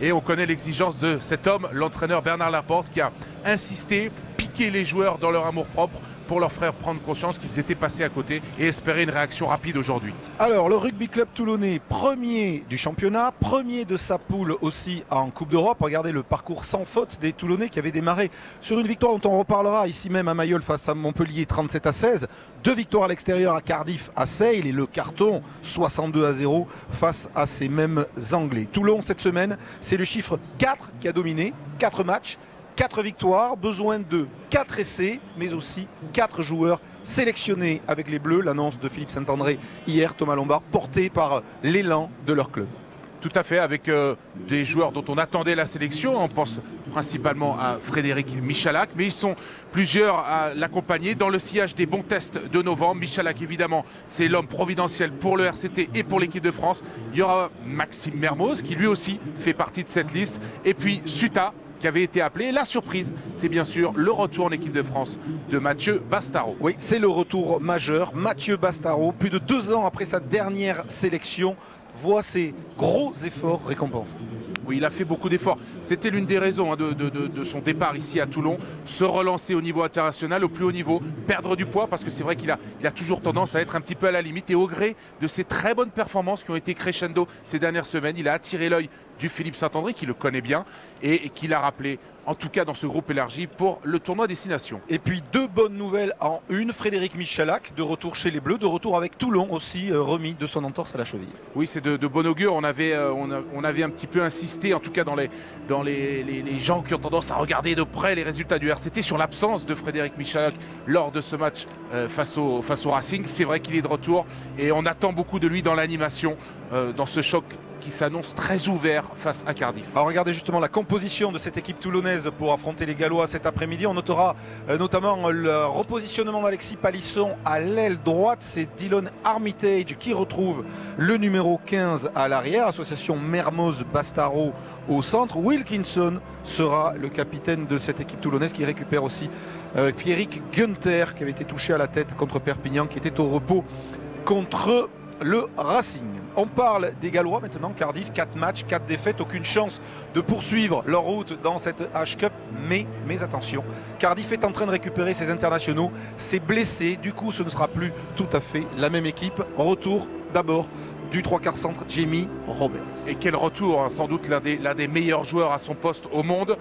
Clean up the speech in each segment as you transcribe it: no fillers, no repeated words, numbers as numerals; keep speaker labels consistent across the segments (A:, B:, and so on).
A: Et on connaît l'exigence de cet homme, l'entraîneur Bernard Laporte, qui a insisté, piqué les joueurs dans leur amour-propre pour leur faire prendre conscience qu'ils étaient passés à côté et espérer une réaction rapide aujourd'hui.
B: Alors, le Rugby Club Toulonnais, premier du championnat, premier de sa poule aussi en Coupe d'Europe. Regardez le parcours sans faute des Toulonnais qui avaient démarré sur une victoire dont on reparlera ici même à Mayol face à Montpellier 37-16. 2 victoires à l'extérieur à Cardiff, à Sale et le carton 62-0 face à ces mêmes Anglais. Toulon, cette semaine, c'est le chiffre 4 qui a dominé, 4 matchs. 4 victoires, besoin de 4 essais, mais aussi 4 joueurs sélectionnés avec les Bleus. L'annonce de Philippe Saint-André hier, Thomas Lombard, portée par l'élan de leur club.
A: Tout à fait, avec des joueurs dont on attendait la sélection. On pense principalement à Frédéric Michalak, mais ils sont plusieurs à l'accompagner dans le sillage des bons tests de novembre. Michalak, évidemment, c'est l'homme providentiel pour le RCT et pour l'équipe de France. Il y aura Maxime Mermoz, qui lui aussi fait partie de cette liste. Et puis Suta, qui avait été appelé. La surprise, c'est bien sûr le retour en équipe de France de Mathieu Bastaro.
B: Oui, c'est le retour majeur. Mathieu Bastaro, plus de 2 ans après sa dernière sélection, voit ses gros efforts récompensés.
A: Oui, il a fait beaucoup d'efforts. C'était l'une des raisons de son départ ici à Toulon. Se relancer au niveau international, au plus haut niveau, perdre du poids, parce que c'est vrai qu'il a toujours tendance à être un petit peu à la limite. Et au gré de ses très bonnes performances qui ont été crescendo ces dernières semaines, il a attiré l'œil du Philippe Saint-André, qui le connaît bien et qui l'a rappelé, en tout cas dans ce groupe élargi, pour le tournoi Destination.
B: Et puis 2 bonnes nouvelles en une. Frédéric Michalak, de retour chez les Bleus, de retour avec Toulon aussi, remis de son entorse à la cheville.
A: Oui, c'est de bon augure. On avait un petit peu insisté, en tout cas dans les gens qui ont tendance à regarder de près les résultats du RCT, sur l'absence de Frédéric Michalak lors de ce match face au Racing. C'est vrai qu'il est de retour et on attend beaucoup de lui dans l'animation, dans ce choc qui s'annonce très ouvert face à Cardiff.
B: Alors regardez justement la composition de cette équipe toulonnaise pour affronter les Gallois cet après-midi. On notera notamment le repositionnement d'Alexis Palisson à l'aile droite. C'est Dylan Armitage qui retrouve le numéro 15 à l'arrière. Association Mermoz-Bastaro au centre. Wilkinson sera le capitaine de cette équipe toulonnaise qui récupère aussi Pierrick Gunther, qui avait été touché à la tête contre Perpignan, qui était au repos contre le Racing. On parle des Gallois maintenant. Cardiff, 4 matchs, 4 défaites, aucune chance de poursuivre leur route dans cette H-Cup. Mais attention, Cardiff est en train de récupérer ses internationaux, ses blessés. Du coup, ce ne sera plus tout à fait la même équipe. Retour d'abord du 3/4 centre, Jamie Roberts.
A: Et quel retour, hein, sans doute l'un des meilleurs joueurs à son poste au monde.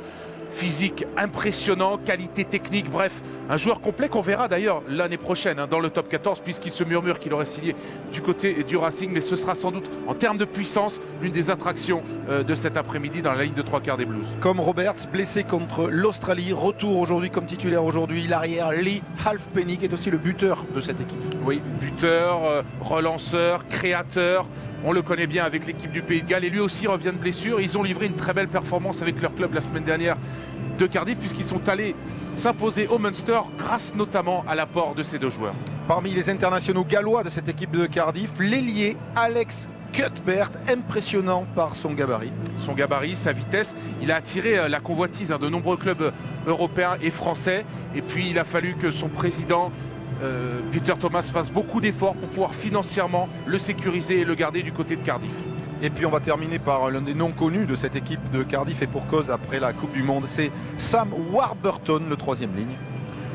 A: Physique impressionnant, qualité technique, bref, un joueur complet qu'on verra d'ailleurs l'année prochaine dans le top 14, puisqu'il se murmure qu'il aurait signé du côté du Racing, mais ce sera sans doute en termes de puissance l'une des attractions de cet après-midi dans la ligne de 3/4 des Blues.
B: Comme Roberts, blessé contre l'Australie, retour aujourd'hui comme titulaire aujourd'hui, l'arrière Lee Halfpenny qui est aussi le buteur de cette équipe.
A: Oui, buteur, relanceur, créateur. On le connaît bien avec l'équipe du Pays de Galles et lui aussi revient de blessure. Ils ont livré une très belle performance avec leur club la semaine dernière de Cardiff, puisqu'ils sont allés s'imposer au Munster grâce notamment à l'apport de ces 2 joueurs.
B: Parmi les internationaux gallois de cette équipe de Cardiff, l'ailier Alex Cuthbert, impressionnant par son gabarit.
A: Son gabarit, sa vitesse, il a attiré la convoitise de nombreux clubs européens et français. Et puis il a fallu que son président Peter Thomas fasse beaucoup d'efforts pour pouvoir financièrement le sécuriser et le garder du côté de Cardiff.
B: Et puis on va terminer par l'un des noms connus de cette équipe de Cardiff, et pour cause après la Coupe du Monde, c'est Sam Warburton, le 3e ligne.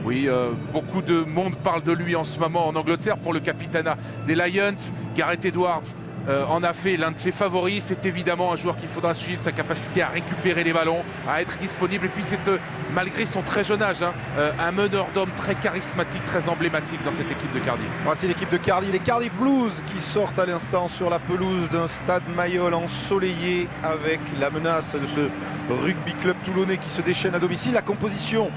A: Oui, beaucoup de monde parle de lui en ce moment en Angleterre pour le capitanat des Lions. Gareth Edwards en a fait l'un de ses favoris. C'est évidemment un joueur qu'il faudra suivre, sa capacité à récupérer les ballons, à être disponible. Et puis c'est malgré son très jeune âge, un meneur d'hommes très charismatique, très emblématique dans cette équipe de Cardiff.
B: Voici l'équipe de Cardiff, les Cardiff Blues qui sortent à l'instant sur la pelouse d'un stade Mayol ensoleillé avec la menace de ce rugby club toulonnais qui se déchaîne à domicile. La composition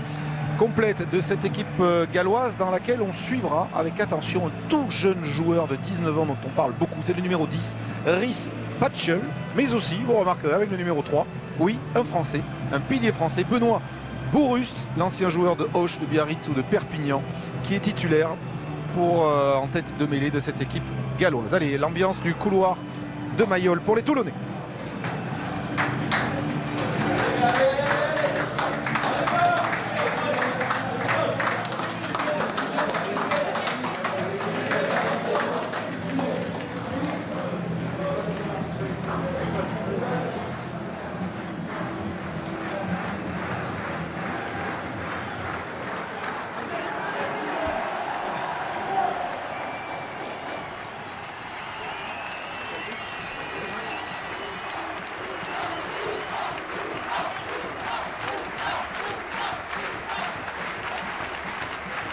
B: complète de cette équipe galloise dans laquelle on suivra avec attention un tout jeune joueur de 19 ans dont on parle beaucoup, c'est le numéro 10, Rhys Patchell, mais aussi, vous remarquerez, avec le numéro 3, oui, un Français, un pilier français, Benoît Bourust, l'ancien joueur de Auch, de Biarritz ou de Perpignan, qui est titulaire en tête de mêlée de cette équipe galloise. Allez, l'ambiance du couloir de Mayol pour les Toulonnais.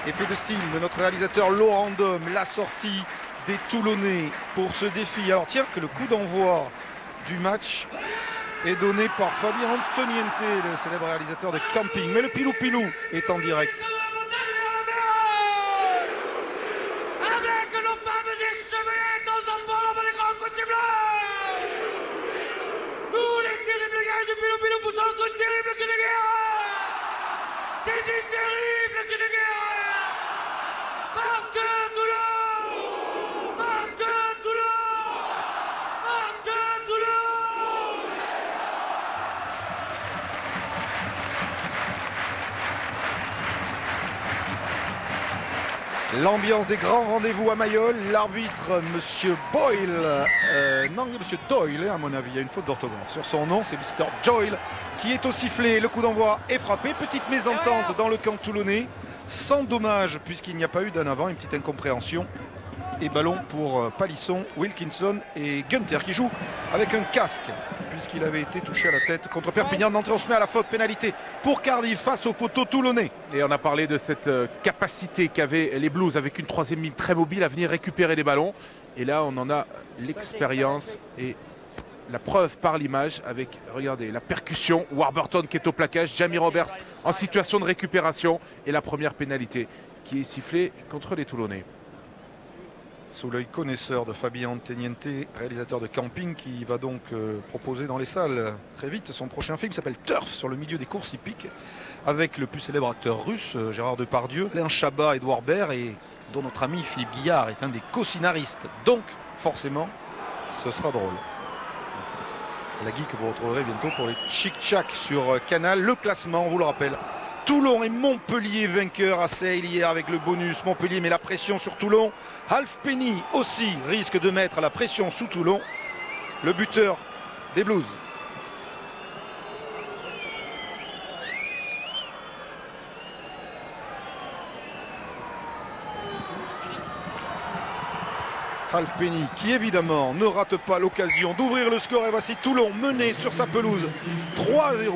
B: Effet de style de notre réalisateur Laurent Dom, la sortie des Toulonnais pour ce défi. Alors tiens que le coup d'envoi du match est donné par Fabien Antoniente, le célèbre réalisateur de Camping. Mais le pilou-pilou est en direct.
C: Avec nos femmes échevelées aux enfants les grands côtés blancs. Nous les terribles gars du pilou-pilou poussons le truc terrible que de guerre. C'est du terrible que de guerre. Parce que Toulon, parce que Toulon, parce que Toulon.
B: L'ambiance des grands rendez-vous à Mayol. L'arbitre, Monsieur Boyle, non, Monsieur Doyle, à mon avis, il y a une faute d'orthographe sur son nom, c'est Mr. Doyle, qui est au sifflet. Le coup d'envoi est frappé. Petite mésentente dans le camp toulonnais, sans dommage, puisqu'il n'y a pas eu d'en avant, une petite incompréhension. Et ballon pour Palisson, Wilkinson et Gunther qui joue avec un casque, puisqu'il avait été touché à la tête contre Perpignan. D'entrée, on se met à la faute, pénalité pour Cardiff face au poteau toulonnais.
A: Et on a parlé de cette capacité qu'avaient les Blues avec une troisième ligne très mobile à venir récupérer les ballons. Et là, on en a l'expérience et la preuve par l'image avec, regardez, la percussion. Warburton qui est au plaquage, Jamie Roberts en situation de récupération et la première pénalité qui est sifflée contre les Toulonnais.
B: Sous l'œil connaisseur de Fabien Antoniente, réalisateur de Camping, qui va donc proposer dans les salles très vite son prochain film, s'appelle Turf, sur le milieu des courses hippiques, avec le plus célèbre acteur russe, Gérard Depardieu, Alain Chabat, Edouard Baird, et dont notre ami Philippe Guillard est un des co-scénaristes. Donc, forcément, ce sera drôle. La Guy que vous retrouverez bientôt pour les Chic-Chac sur Canal. Le classement, on vous le rappelle. Toulon et Montpellier vainqueurs à Sale hier avec le bonus. Montpellier met la pression sur Toulon. Halfpenny aussi risque de mettre la pression sous Toulon. Le buteur des Blues. Halfpenny qui évidemment ne rate pas l'occasion d'ouvrir le score. Et voici Toulon mené sur sa pelouse 3-0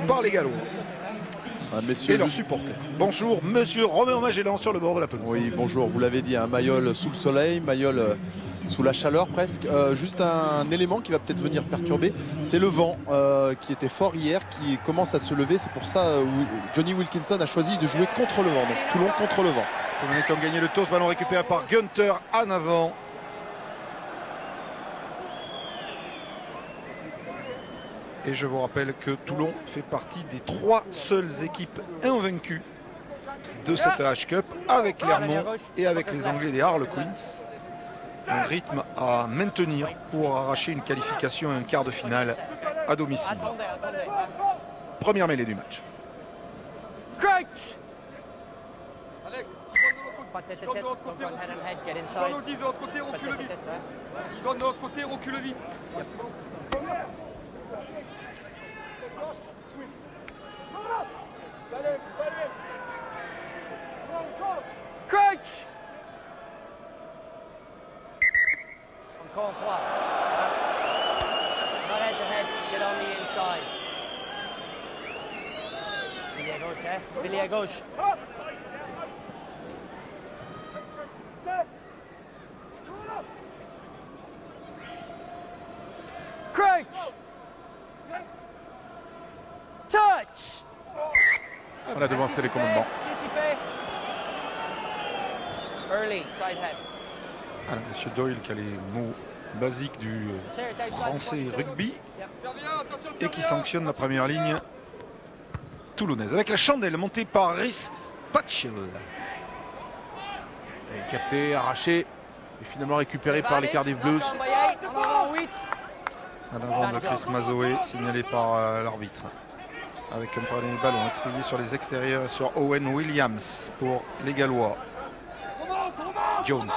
B: par les Gallois.
D: Messieurs,
B: et leurs supporters. Bonjour, monsieur Romain Magellan sur le bord de la pelouse.
D: Oui, bonjour, vous l'avez dit, un Mayol sous le soleil, Mayol sous la chaleur presque. Juste un élément qui va peut-être venir perturber, c'est le vent qui était fort hier, qui commence à se lever. C'est pour ça Johnny Wilkinson a choisi de jouer contre le vent. Donc Toulon contre le vent.
B: Toulonnais qui ont gagné le toss, ballon récupéré par Gunther en avant. Et je vous rappelle que Toulon fait partie des 3 seules équipes invaincues de cette AH Cup, avec Clermont et avec les Anglais des Harlequins. Un rythme à maintenir pour arracher une qualification et un quart de finale à domicile. Première mêlée du match.
E: Alex, s'ils donnent de l'autre côté, recule. S'ils donnent de l'autre côté, recule vite. S'ils donnent de l'autre côté, recule vite.
C: Coach! Encore une fois. Not head to head, get on the inside. Billy à gauche, hein? Billy à gauche. Crouch! Touch!
A: On a devancé les commandements.
C: Early, side head.
B: Alors, monsieur Doyle qui a les mots basiques du français rugby et qui sanctionne la première ligne toulonnaise avec la chandelle montée par Rhys Patchell.
A: Et capté, arraché et finalement récupéré par les Cardiff Blues.
B: À l'avant de Chris Mazoé, signalé par l'arbitre. Avec un premier ballon expédié sur les extérieurs et sur Owen Williams pour les Gallois. Jones.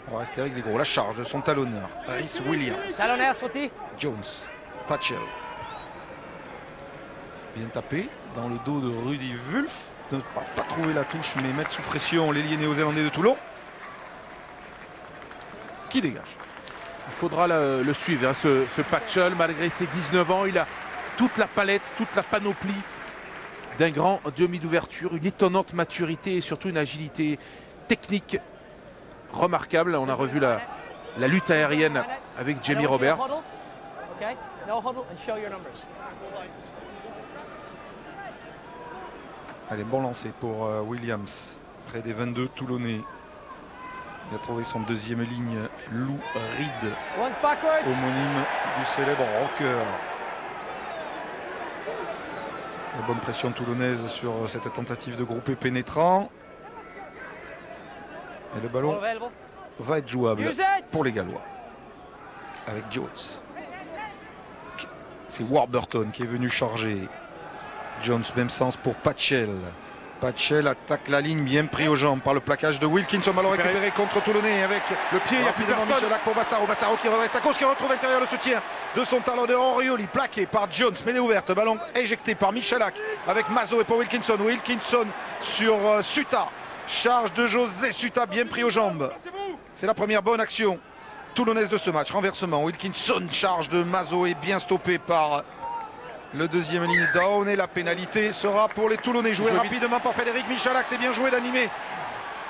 B: On va rester avec les gros. La charge de son talonneur, Rhys Williams.
C: Talonneur sauté.
B: Jones. Patchell. Bien tapé dans le dos de Rudy Wulff. Ne pas trouver la touche, mais mettre sous pression l'ailier néo-zélandais de Toulon. Qui dégage.
A: Il faudra le suivre, hein, ce Patchell, malgré ses 19 ans, il a toute la palette, toute la panoplie d'un grand demi d'ouverture, une étonnante maturité et surtout une agilité technique remarquable. On a revu la lutte aérienne avec Jamie Roberts.
F: Okay? No huddle and show your numbers.
B: Allez, bon lancer pour Williams, près des 22 Toulonnais. Il a trouvé son deuxième ligne, Lou Reed,
F: One's backwards.
B: homonyme du célèbre rocker. La bonne pression toulonnaise sur cette tentative de grouper pénétrant. Et le ballon
F: Ball available.
B: va être jouable
F: Use it.
B: pour les Gallois. Avec Jones. C'est Warburton qui est venu charger. Jones, même sens pour Patchell. Patchell attaque la ligne, bien pris aux jambes par le plaquage de Wilkinson. Ballon récupéré contre Toulonnais avec
A: Le pied, il n'y a plus
B: rapidement
A: personne.
B: Michalak pour Bastaro. Bastaro qui redresse sa cause, qui retrouve intérieur le soutien de son talon de Orioli. Plaqué par Jones, mêlée ouverte. Ballon éjecté par Michalak avec Mazo et pour Wilkinson. Wilkinson sur Suta. Charge de José Suta, bien pris aux jambes. C'est la première bonne action toulonnaise de ce match. Renversement. Wilkinson, charge de Mazo est bien stoppé par le deuxième ligne down. Et la pénalité sera pour les Toulonnais. Joué
A: Joué
B: rapidement par Frédéric Michalak. C'est bien joué d'animer,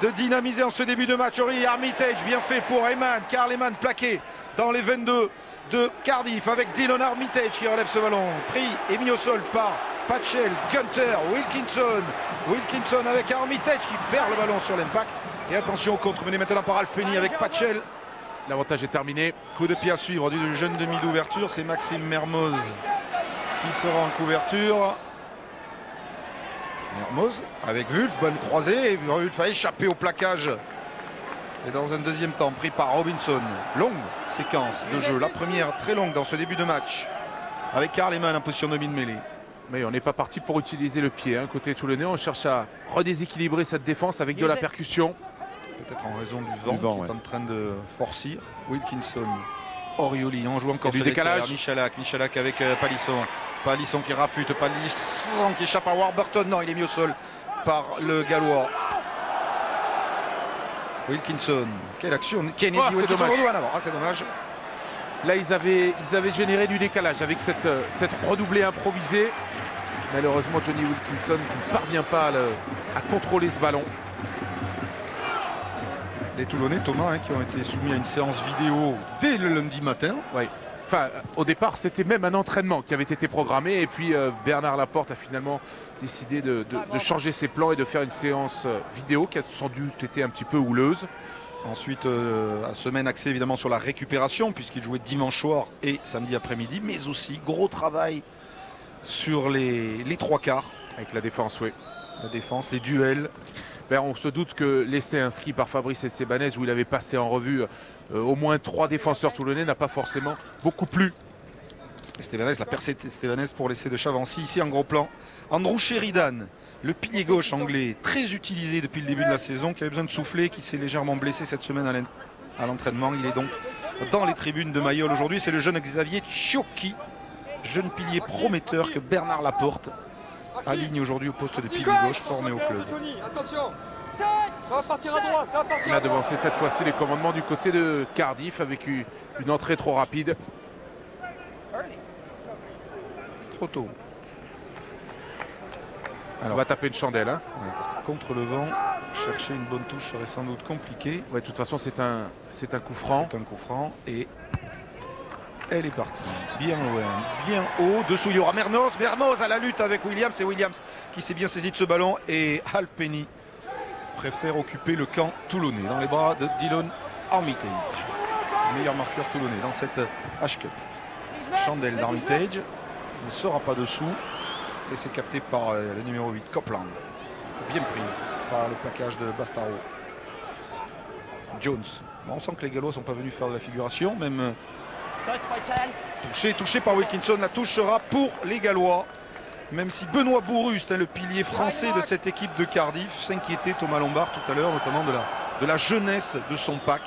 B: de dynamiser en ce début de match. Ori Armitage, bien fait pour Eman. Karl Eman plaqué dans les 22 de Cardiff avec Dylan Armitage qui relève ce ballon. Pris et mis au sol par Patchell, Gunter, Wilkinson. Wilkinson avec Armitage qui perd le ballon sur l'impact. Et attention, contre mené maintenant par Alf Penny avec Patchell.
A: L'avantage est terminé.
B: Coup de pied à suivre du jeune demi d'ouverture. C'est Maxime Mermoz qui sera en couverture. Mermoz avec Wulf, bonne croisée. Et Wulf a échappé au plaquage. Et dans un deuxième temps, pris par Robinson. Longue séquence de jeu. La première très longue dans ce début de match. Avec Karl Eman en position de mid-mêlée.
A: Mais on n'est pas parti pour utiliser le pied. Côté toulonnais, on cherche à redéséquilibrer cette défense avec de la percussion.
B: Peut-être en raison du vent,
D: vent,
B: qui
D: ouais.
B: est en train de forcir. Wilkinson, Orioli, on joue encore
A: Et du
B: sur l'extérieur.
A: décalage.
B: Michalak avec Palisson. Palisson qui rafute, Palisson qui échappe à Warburton. Non, il est mis au sol par le Gallois. Wilkinson, quelle action. Kennedy,
A: Oh, c'est
B: Wilkinson
A: dommage.
B: renoue en avant. Ah, c'est dommage.
A: Là, ils avaient généré du décalage avec cette redoublée improvisée. Malheureusement, Johnny Wilkinson qui ne parvient pas à contrôler ce ballon.
B: Des Toulonnais, Thomas, qui ont été soumis à une séance vidéo dès le lundi matin.
A: Ouais. Enfin, au départ, c'était même un entraînement qui avait été programmé. Et puis, Bernard Laporte a finalement décidé de changer ses plans et de faire une séance vidéo qui a sans doute été un petit peu houleuse.
B: Ensuite, la semaine axée évidemment sur la récupération, puisqu'il jouait dimanche soir et samedi après-midi, mais aussi gros travail sur les trois quarts.
A: Avec la défense, oui.
B: La défense, les duels.
A: Ben, on se doute que l'essai inscrit par Fabrice Estebanez, où il avait passé en revue au moins 3 défenseurs toulonnais, n'a pas forcément beaucoup plu.
B: Estebanez, la percée Estebanez pour l'essai de Chavancy. Ici en gros plan, Andrew Sheridan, le pilier gauche anglais, très utilisé depuis le début de la saison, qui avait besoin de souffler, qui s'est légèrement blessé cette semaine à l'entraînement. Il est donc dans les tribunes de Mayol aujourd'hui. C'est le jeune Xavier Tchioki, jeune pilier prometteur que Bernard Laporte aligne aujourd'hui au poste de pilier gauche formé au club.
E: Attention, ça va partir à droite, ça va partir
A: Il a
E: à droite.
A: devancé cette fois-ci les commandements du côté de Cardiff avec une entrée trop rapide.
B: Trop tôt.
A: On va taper une chandelle.
B: Ouais, parce que contre le vent, chercher une bonne touche serait sans doute compliqué.
A: Ouais, de toute façon, c'est un coup franc.
B: C'est un coup franc et elle est partie. Bien loin, bien haut. Dessous, il y aura Mermoz. Mermoz à la lutte avec Williams. C'est Williams qui s'est bien saisi de ce ballon. Et Al Penny préfère occuper le camp toulonnais dans les bras de Dylan Armitage. Le meilleur marqueur toulonnais dans cette H-Cup. Chandelle d'Armitage. Il ne sera pas dessous. Et c'est capté par le numéro 8, Copland. Bien pris par le plaquage de Bastaro. Jones. Bon, on sent que les Gallois ne sont pas venus faire de la figuration. Même touché par Wilkinson. La touche sera pour les Gallois. Même si Benoît Bourust, le pilier français de cette équipe de Cardiff, s'inquiétait Thomas Lombard tout à l'heure, notamment de la jeunesse de son pack.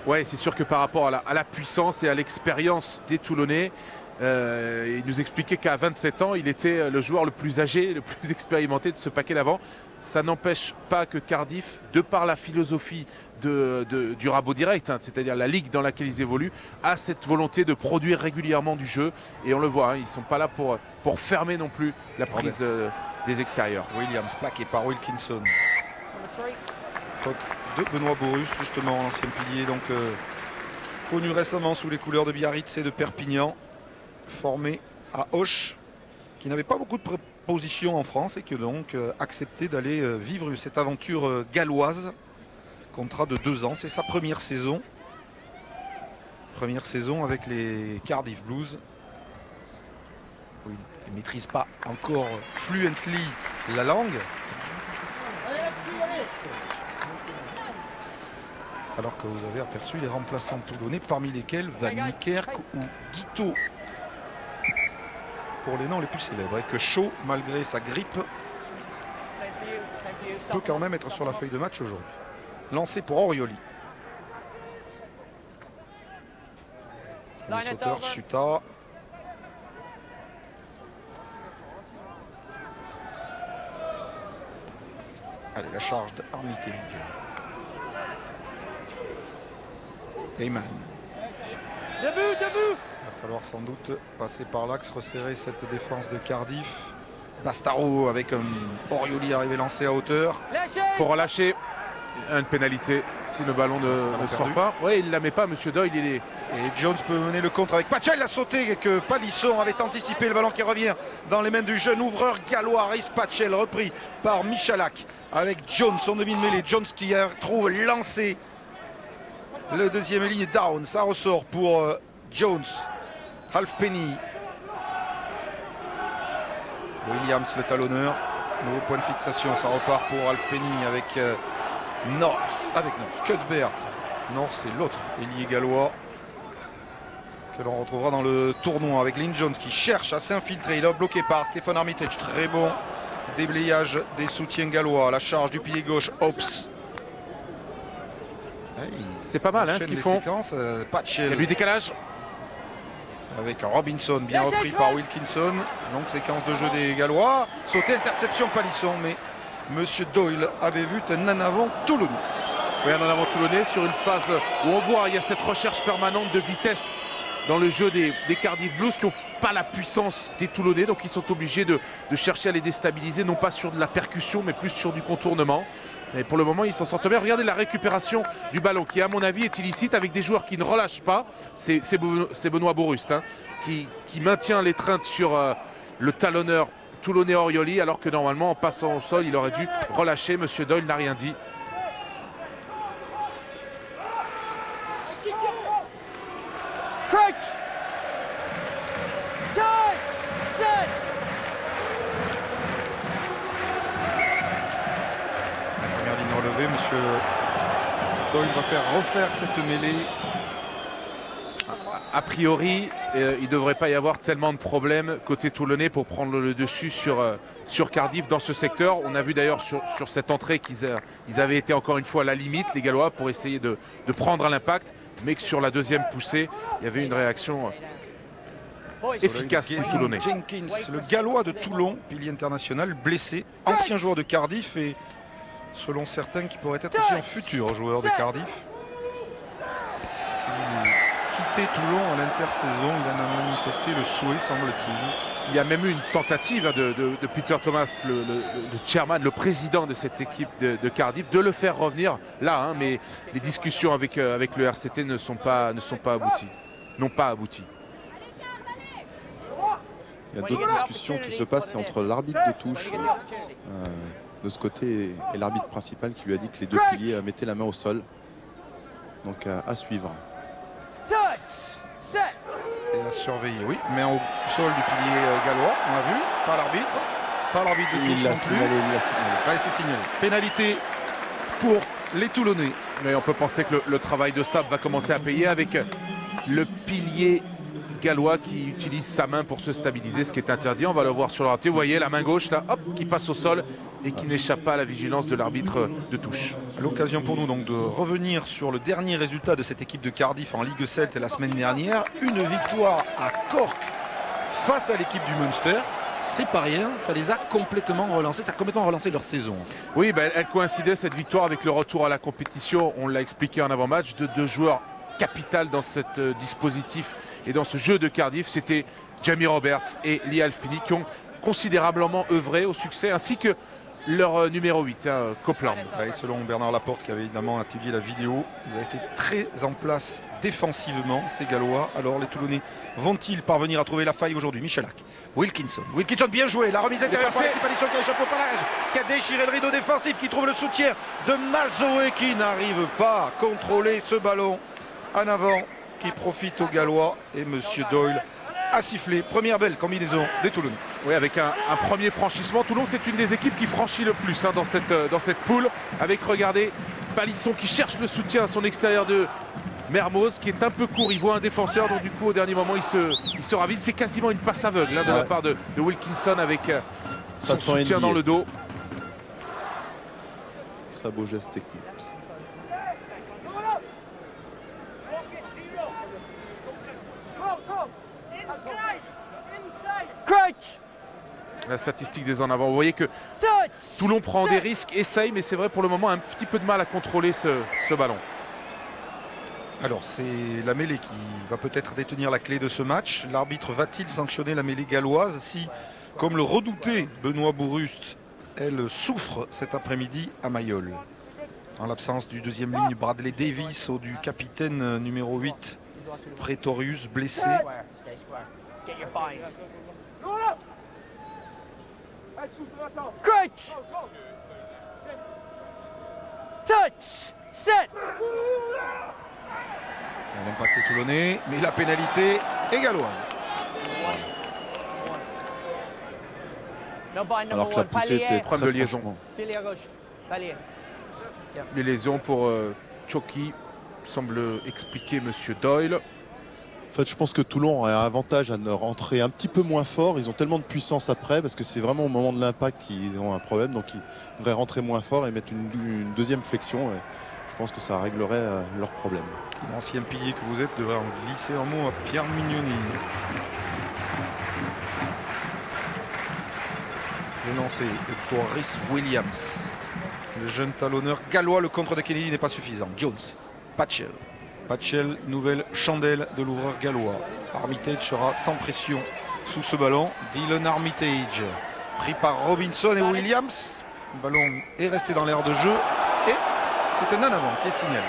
A: Ouais, c'est sûr que par rapport à la puissance et à l'expérience des Toulonnais, il nous expliquait qu'à 27 ans, il était le joueur le plus âgé, le plus expérimenté de ce paquet d'avant. Ça n'empêche pas que Cardiff, de par la philosophie du Rabo Direct, c'est-à-dire la ligue dans laquelle ils évoluent, a cette volonté de produire régulièrement du jeu. Et on le voit, ils ne sont pas là pour fermer non plus la prise des extérieurs.
B: Williams plaqué par Wilkinson.
F: Number 3.
B: Faute de Benoît Borus, justement, l'ancien pilier, donc connu récemment sous les couleurs de Biarritz et de Perpignan, formé à Auch, qui n'avait pas beaucoup de prépositions en France et qui a donc accepté d'aller vivre cette aventure galloise. Contrat de 2 ans, c'est sa première saison. Première saison avec les Cardiff Blues. Oui, il ne maîtrise pas encore fluently la langue. Alors que vous avez aperçu les remplaçants toulonnais, parmi lesquels Van Niekerk ou Guito. Pour les noms les plus célèbres. Et que Shaw, malgré sa grippe,
F: Same for you. Same for you.
B: peut
F: Stop.
B: quand même être sur la feuille de match aujourd'hui. Lancé pour Orioli. Le
F: Line it
B: sauteur
F: over.
B: Suta. Allez, la charge d'Armitage. Heyman.
F: Debout, debout.
B: Il va falloir sans doute passer par l'axe, resserrer cette défense de Cardiff. Bastaro avec Orioli arrivé lancé à hauteur.
F: Lâchez.
A: Faut relâcher. Une pénalité si le ballon ne
B: Ballon
A: sort
B: perdu.
A: pas. Oui, il ne la met pas, Monsieur Doyle. Il est...
B: Et Jones peut mener le contre avec Patchell. Il a sauté et que Palisson avait anticipé le ballon qui revient dans les mains du jeune ouvreur gallois Rhys Patchell, repris par Michalak avec Jones, son demi de mêlée. Jones qui retrouve lancé le deuxième ligne down. Ça ressort pour Jones. Halfpenny. Williams le talonneur. Nouveau point de fixation. Ça repart pour Halfpenny avec North. Avec North. Cuthbert. North, c'est l'autre ailier gallois que l'on retrouvera dans le tournoi avec Lynn Jones qui cherche à s'infiltrer. Il est bloqué par Stephen Armitage. Très bon déblayage des soutiens gallois. La charge du pilier gauche. Ops.
A: C'est pas mal, hein, ce qu'ils font.
B: Patchell.
A: Il y a du décalage.
B: Avec Robinson bien repris par Wilkinson. Longue séquence de jeu des Gallois. Sauté, interception Palisson, mais Monsieur Doyle avait vu un en avant Toulonnais.
A: Oui, un en avant toulonnais sur une phase où on voit il y a cette recherche permanente de vitesse dans le jeu des Cardiff Blues qui n'ont pas la puissance des Toulonnais, donc ils sont obligés de chercher à les déstabiliser, non pas sur de la percussion mais plus sur du contournement. Mais pour le moment ils s'en sortent bien. Regardez la récupération du ballon qui à mon avis est illicite avec des joueurs qui ne relâchent pas. C'est Benoît Borust hein, qui maintient l'étreinte sur le talonneur toulonnais Orioli, alors que normalement en passant au sol il aurait dû relâcher. Monsieur Doyle n'a rien dit.
F: Crouch. Touch. Set.
B: Première ligne relevée, Monsieur Doyle va refaire cette mêlée.
A: A priori, il ne devrait pas y avoir tellement de problèmes côté toulonnais pour prendre le dessus sur Cardiff dans ce secteur. On a vu d'ailleurs sur cette entrée qu'ils avaient été encore une fois à la limite, les Gallois, pour essayer de prendre à l'impact, mais que sur la deuxième poussée, il y avait une réaction efficace des Toulonnais.
B: Jenkins, le Gallois de Toulon, pilier international, blessé, ancien joueur de Cardiff et selon certains qui pourrait être aussi un futur joueur de Cardiff. S'il quittait Toulon à l'intersaison, il en a manifesté le souhait, semble-t-il.
A: Il y a même eu une tentative de Peter Thomas, le chairman, le président de cette équipe de Cardiff, de le faire revenir là, hein, mais les discussions avec le RCT ne sont pas abouties, n'ont pas abouti.
D: Il y a d'autres discussions qui se passent entre l'arbitre de touche de ce côté et l'arbitre principal qui lui a dit que les deux piliers mettaient la main au sol. Donc à suivre.
F: Touch. Set.
B: Et à surveiller, oui, main au sol du pilier gallois, on l'a vu, pas l'arbitre de touche
D: Il l'a
B: non plus.
D: signalé, il l'a signalé.
B: Ouais, c'est signalé. Pénalité pour les Toulonnais.
A: Mais on peut penser que le travail de Sab va commencer à payer avec le pilier gallois qui utilise sa main pour se stabiliser, ce qui est interdit. On va le voir sur le raté. Vous voyez la main gauche là, hop, qui passe au sol et qui n'échappe pas à la vigilance de l'arbitre de touche.
B: L'occasion pour nous donc de revenir sur le dernier résultat de cette équipe de Cardiff en Ligue Celt la semaine dernière. Une victoire à Cork face à l'équipe du Munster. C'est pas rien, ça les a complètement relancés, ça a complètement relancé leur saison.
A: Oui, elle coïncidait cette victoire avec le retour à la compétition. On l'a expliqué en avant-match, de deux joueurs capital dans ce dispositif et dans ce jeu de Cardiff, c'était Jamie Roberts et Lee Halfpenny qui ont considérablement œuvré au succès, ainsi que leur numéro 8, Copeland.
B: Et selon Bernard Laporte, qui avait évidemment étudié la vidéo, ils ont été très en place défensivement, ces Gallois. Alors les Toulonnais vont-ils parvenir à trouver la faille aujourd'hui? Michalak, Wilkinson, bien joué, la remise intérieure pour Alexis Palisson qui a échappé au palage, qui a déchiré le rideau défensif, qui trouve le soutien de Mazoé qui n'arrive pas à contrôler ce ballon en avant, qui profite aux Gallois, et Monsieur Doyle a sifflé. Première belle combinaison des Toulonnais.
A: Oui, avec un premier franchissement. Toulon, c'est une des équipes qui franchit le plus dans cette poule. Avec, regardez, Palisson qui cherche le soutien à son extérieur de Mermoz, qui est un peu court. Il voit un défenseur, donc du coup, au dernier moment, il se ravise. C'est quasiment une passe aveugle de la part de Wilkinson avec son soutien dans le dos.
D: Très beau geste technique.
F: Crouch.
A: La statistique des en avant. Vous voyez que
F: Touch.
A: Toulon prend des
F: Set.
A: risques, essaye, mais c'est vrai pour le moment un petit peu de mal à contrôler ce ballon.
B: Alors c'est la mêlée qui va peut-être détenir la clé de ce match. L'arbitre va-t-il sanctionner la mêlée galloise si, comme le redouté Benoît Bourust, elle souffre cet après-midi à Mayol? En l'absence du deuxième ligne Bradley Davis ou du capitaine numéro 8 Pretorius blessé.
F: Stay square. Get your bind. Crouch. Touch. Set.
B: L'impact est toulonnais, mais la pénalité est galloise.
F: No bind
D: Alors
F: number
D: que la
F: one.
D: poussée était
F: Palier.
A: Problème de
D: très
A: liaison.
D: franchement.
F: Pilier à gauche. Palier.
A: Les lésions pour Choki semble expliquer Monsieur Doyle.
D: En fait, je pense que Toulon a un avantage à ne rentrer un petit peu moins fort. Ils ont tellement de puissance après, parce que c'est vraiment au moment de l'impact qu'ils ont un problème. Donc ils devraient rentrer moins fort et mettre une deuxième flexion. Et je pense que ça réglerait leur problème.
B: L'ancien pilier que vous êtes devrait en glisser un mot à Pierre Mignoni. Le lancer pour Rhys Williams. Le jeune talonneur gallois, le contre de Kennedy n'est pas suffisant. Jones, Patchell. Patchell, nouvelle chandelle de l'ouvreur gallois. Armitage sera sans pression sous ce ballon. Dylan Armitage, pris par Robinson et Williams. Le ballon est resté dans l'aire de jeu et c'est un en avant qui est signalé.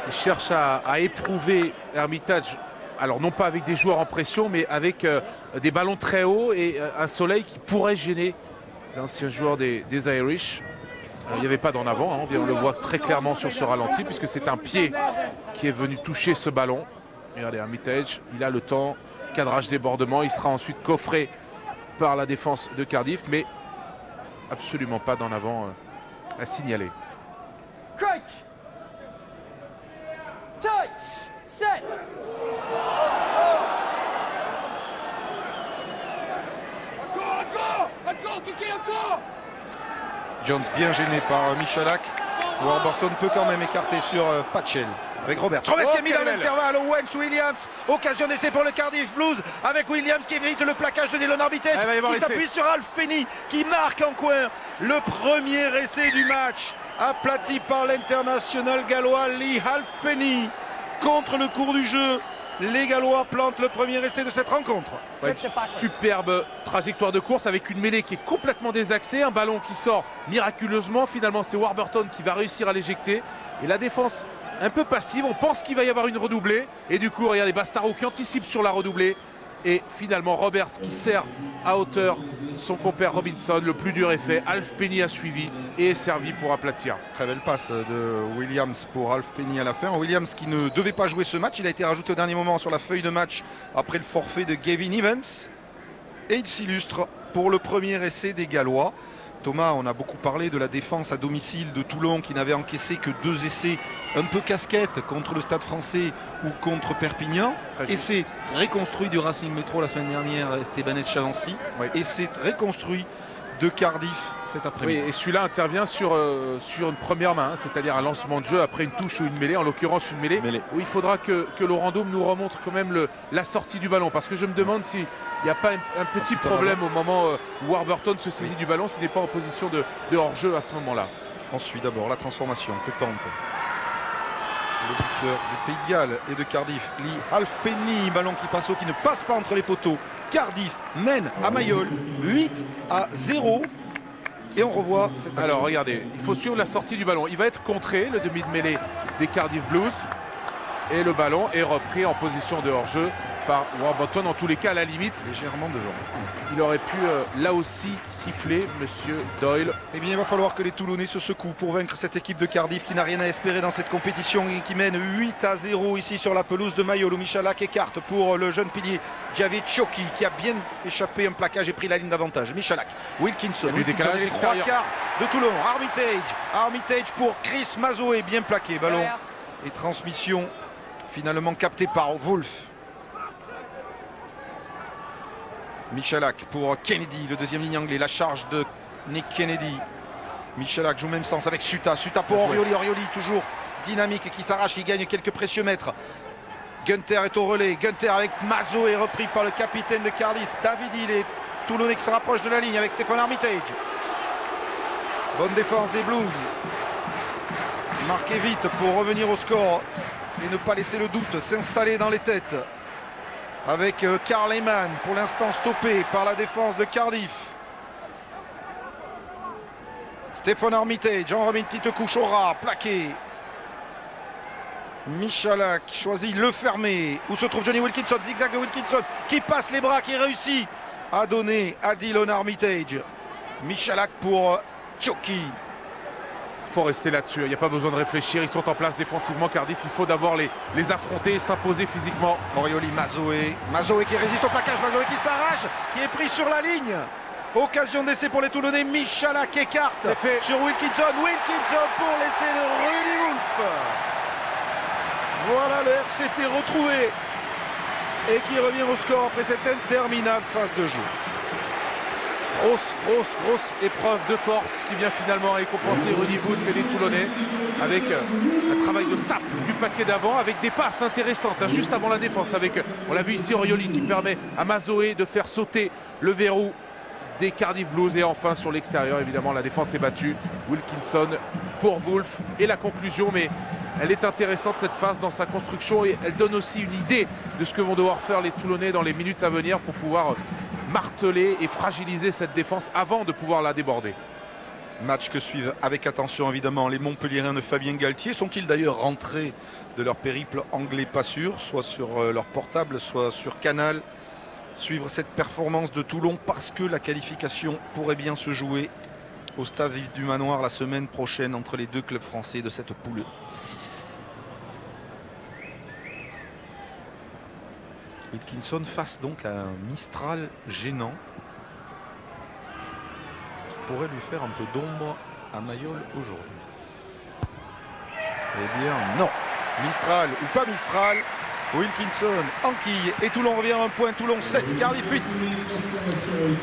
A: Il cherche à éprouver Hermitage, alors non pas avec des joueurs en pression, mais avec des ballons très hauts et un soleil qui pourrait gêner l'ancien joueur des Irish. Alors, il n'y avait pas d'en avant, hein, on le voit très clairement sur ce ralenti, puisque c'est un pied qui est venu toucher ce ballon. Et regardez, Hermitage, il a le temps, cadrage débordement, il sera ensuite coffré par la défense de Cardiff, mais absolument pas d'en avant à signaler.
F: Crouch. Touch. Set.
C: Encore, Kiki, encore.
B: Jones bien gêné par Michalak. Warburton peut quand même écarter sur Patchell avec Robert. Robert qui a mis dans l'intervalle. Owens Williams. Occasion d'essai pour le Cardiff Blues avec Williams qui évite le plaquage de Dylan Armitage. Qui s'appuie sur Alf Penny qui marque en coin le premier essai du match. Aplati par l'international gallois Lee Alf Penny. Contre le cours du jeu, les Gallois plantent le premier essai de cette rencontre.
A: Ouais, superbe trajectoire de course avec une mêlée qui est complètement désaxée, un ballon qui sort miraculeusement. Finalement, c'est Warburton qui va réussir à l'éjecter. Et la défense un peu passive, on pense qu'il va y avoir une redoublée. Et du coup, regardez Bastaro qui anticipe sur la redoublée. Et finalement, Roberts qui sert à hauteur son compère Robinson. Le plus dur est fait. Alf Penny a suivi et est servi pour aplatir.
B: Très belle passe de Williams pour Alf Penny à la fin. Williams qui ne devait pas jouer ce match. Il a été rajouté au dernier moment sur la feuille de match après le forfait de Gavin Evans. Et il s'illustre pour le premier essai des Gallois. Thomas, on a beaucoup parlé de la défense à domicile de Toulon qui n'avait encaissé que 2 essais un peu casquette contre le Stade Français ou contre Perpignan. Essai reconstruit du Racing Métro la semaine dernière, Estebanez Chavancy. Oui. Essai reconstruit de Cardiff cet après-midi.
A: Oui, et celui-là intervient sur une première main, hein, c'est-à-dire un lancement de jeu après une touche ou une mêlée, en l'occurrence une mêlée, où il faudra que Laurent Daume nous remontre quand même la sortie du ballon, parce que je me demande s'il n'y a pas un petit problème au moment où Warburton se saisit du ballon, s'il n'est pas en position de hors-jeu à ce moment-là.
B: On suit d'abord la transformation que tente Le buteur du Pays de Galles et de Cardiff, Lee Halfpenny, ballon qui passe qui ne passe pas entre les poteaux. Cardiff mène à Mayol 8-0. Et on revoit cette action.
A: Alors regardez, il faut suivre la sortie du ballon. Il va être contré, le demi de mêlée des Cardiff Blues. Et le ballon est repris en position de hors-jeu par Warburton. En tous les cas, à la limite,
B: Légèrement devant.
A: il aurait pu là aussi siffler Monsieur Doyle.
B: Eh bien, il va falloir que les Toulonnais se secouent pour vaincre cette équipe de Cardiff qui n'a rien à espérer dans cette compétition et qui mène 8-0 ici sur la pelouse de Mayol où Michalak écarte pour le jeune pilier Javier Ciocchi qui a bien échappé un plaquage et pris la ligne d'avantage. Michalak, Wilkinson,
A: Il y a du décalage
B: les trois
A: extérieur.
B: quarts de Toulon. Armitage pour Chris Mazoé, bien plaqué. Ballon
F: Derrière.
B: et transmission finalement captée par Wolf. Michalak pour Kennedy, le deuxième ligne anglais. La charge de Nick Kennedy. Michalak joue même sens avec Suta. Suta pour Orioli. Orioli toujours dynamique qui s'arrache, qui gagne quelques précieux mètres. Gunther est au relais. Gunther avec Mazoé repris par le capitaine de Cardiff. Davidi, les Toulonnais qui se rapprochent de la ligne avec Stéphane Armitage. Bonne défense des Blues. Marquer vite pour revenir au score et ne pas laisser le doute s'installer dans les têtes. Avec Karl Heyman, pour l'instant stoppé par la défense de Cardiff. Stéphane Armitage en remet une petite couche au ras, plaqué. Michalak choisit le fermer. Où se trouve Johnny Wilkinson? Zigzag de Wilkinson qui passe les bras, qui réussit à donner à Dylan Armitage. Michalak pour Ciocchi.
A: Il faut rester là-dessus, il n'y a pas besoin de réfléchir. Ils sont en place défensivement, Cardiff. Il faut d'abord les affronter et s'imposer physiquement.
B: Orioli, Mazoé. Mazoé qui résiste au plaquage. Mazoé qui s'arrache, qui est pris sur la ligne. Occasion d'essai pour les Toulonnais. Michalak écarte
A: C'est fait.
B: sur Wilkinson. Wilkinson pour l'essai de Rudy Wolf. Voilà le RCT retrouvé et qui revient au score après cette interminable phase de jeu.
A: Grosse épreuve de force qui vient finalement récompenser Rudy Wolf et les Toulonnais avec un travail de sape du paquet d'avant, avec des passes intéressantes juste avant la défense. On l'a vu ici, Orioli qui permet à Mazoé de faire sauter le verrou des Cardiff Blues. Et enfin sur l'extérieur, évidemment, la défense est battue. Wilkinson pour Wolf et la conclusion, mais elle est intéressante cette phase dans sa construction et elle donne aussi une idée de ce que vont devoir faire les Toulonnais dans les minutes à venir pour pouvoir marteler et fragiliser cette défense avant de pouvoir la déborder.
B: Match que suivent avec attention évidemment les Montpelliérains de Fabien Galtier. Sont-ils d'ailleurs rentrés de leur périple anglais? Pas sûr, soit sur leur portable, soit sur Canal. Suivre cette performance de Toulon parce que la qualification pourrait bien se jouer au Stade du Manoir la semaine prochaine entre les deux clubs français de cette poule 6. Wilkinson face donc à un Mistral gênant qui pourrait lui faire un peu d'ombre à Mayol aujourd'hui. Eh bien non, Mistral ou pas Mistral, Wilkinson, Anquille et Toulon revient à un point. Toulon 7, Cardiff 8.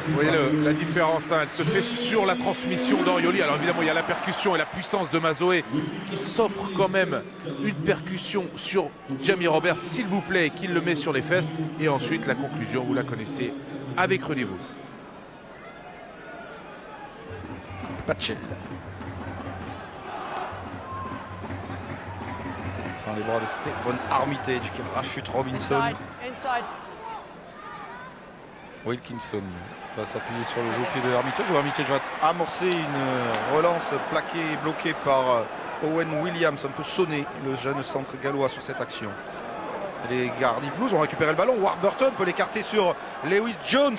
A: Vous voyez la différence, elle se fait sur la transmission d'Orioli. Alors évidemment il y a la percussion et la puissance de Mazoé qui s'offre quand même une percussion sur Jamie Roberts, s'il vous plaît, et qu'il le met sur les fesses. Et ensuite la conclusion, vous la connaissez, avec Rudy Wolf.
B: Patchel. Dans les bras de Stéphane Armitage qui rachute Robinson.
F: Inside.
B: Wilkinson va s'appuyer sur le jeu au pied de Armitage. Armitage va amorcer une relance plaquée et bloquée par Owen Williams. Un peu sonné le jeune centre gallois sur cette action. Les Cardiff Blues ont récupéré le ballon. Warburton peut l'écarter sur Lewis Jones.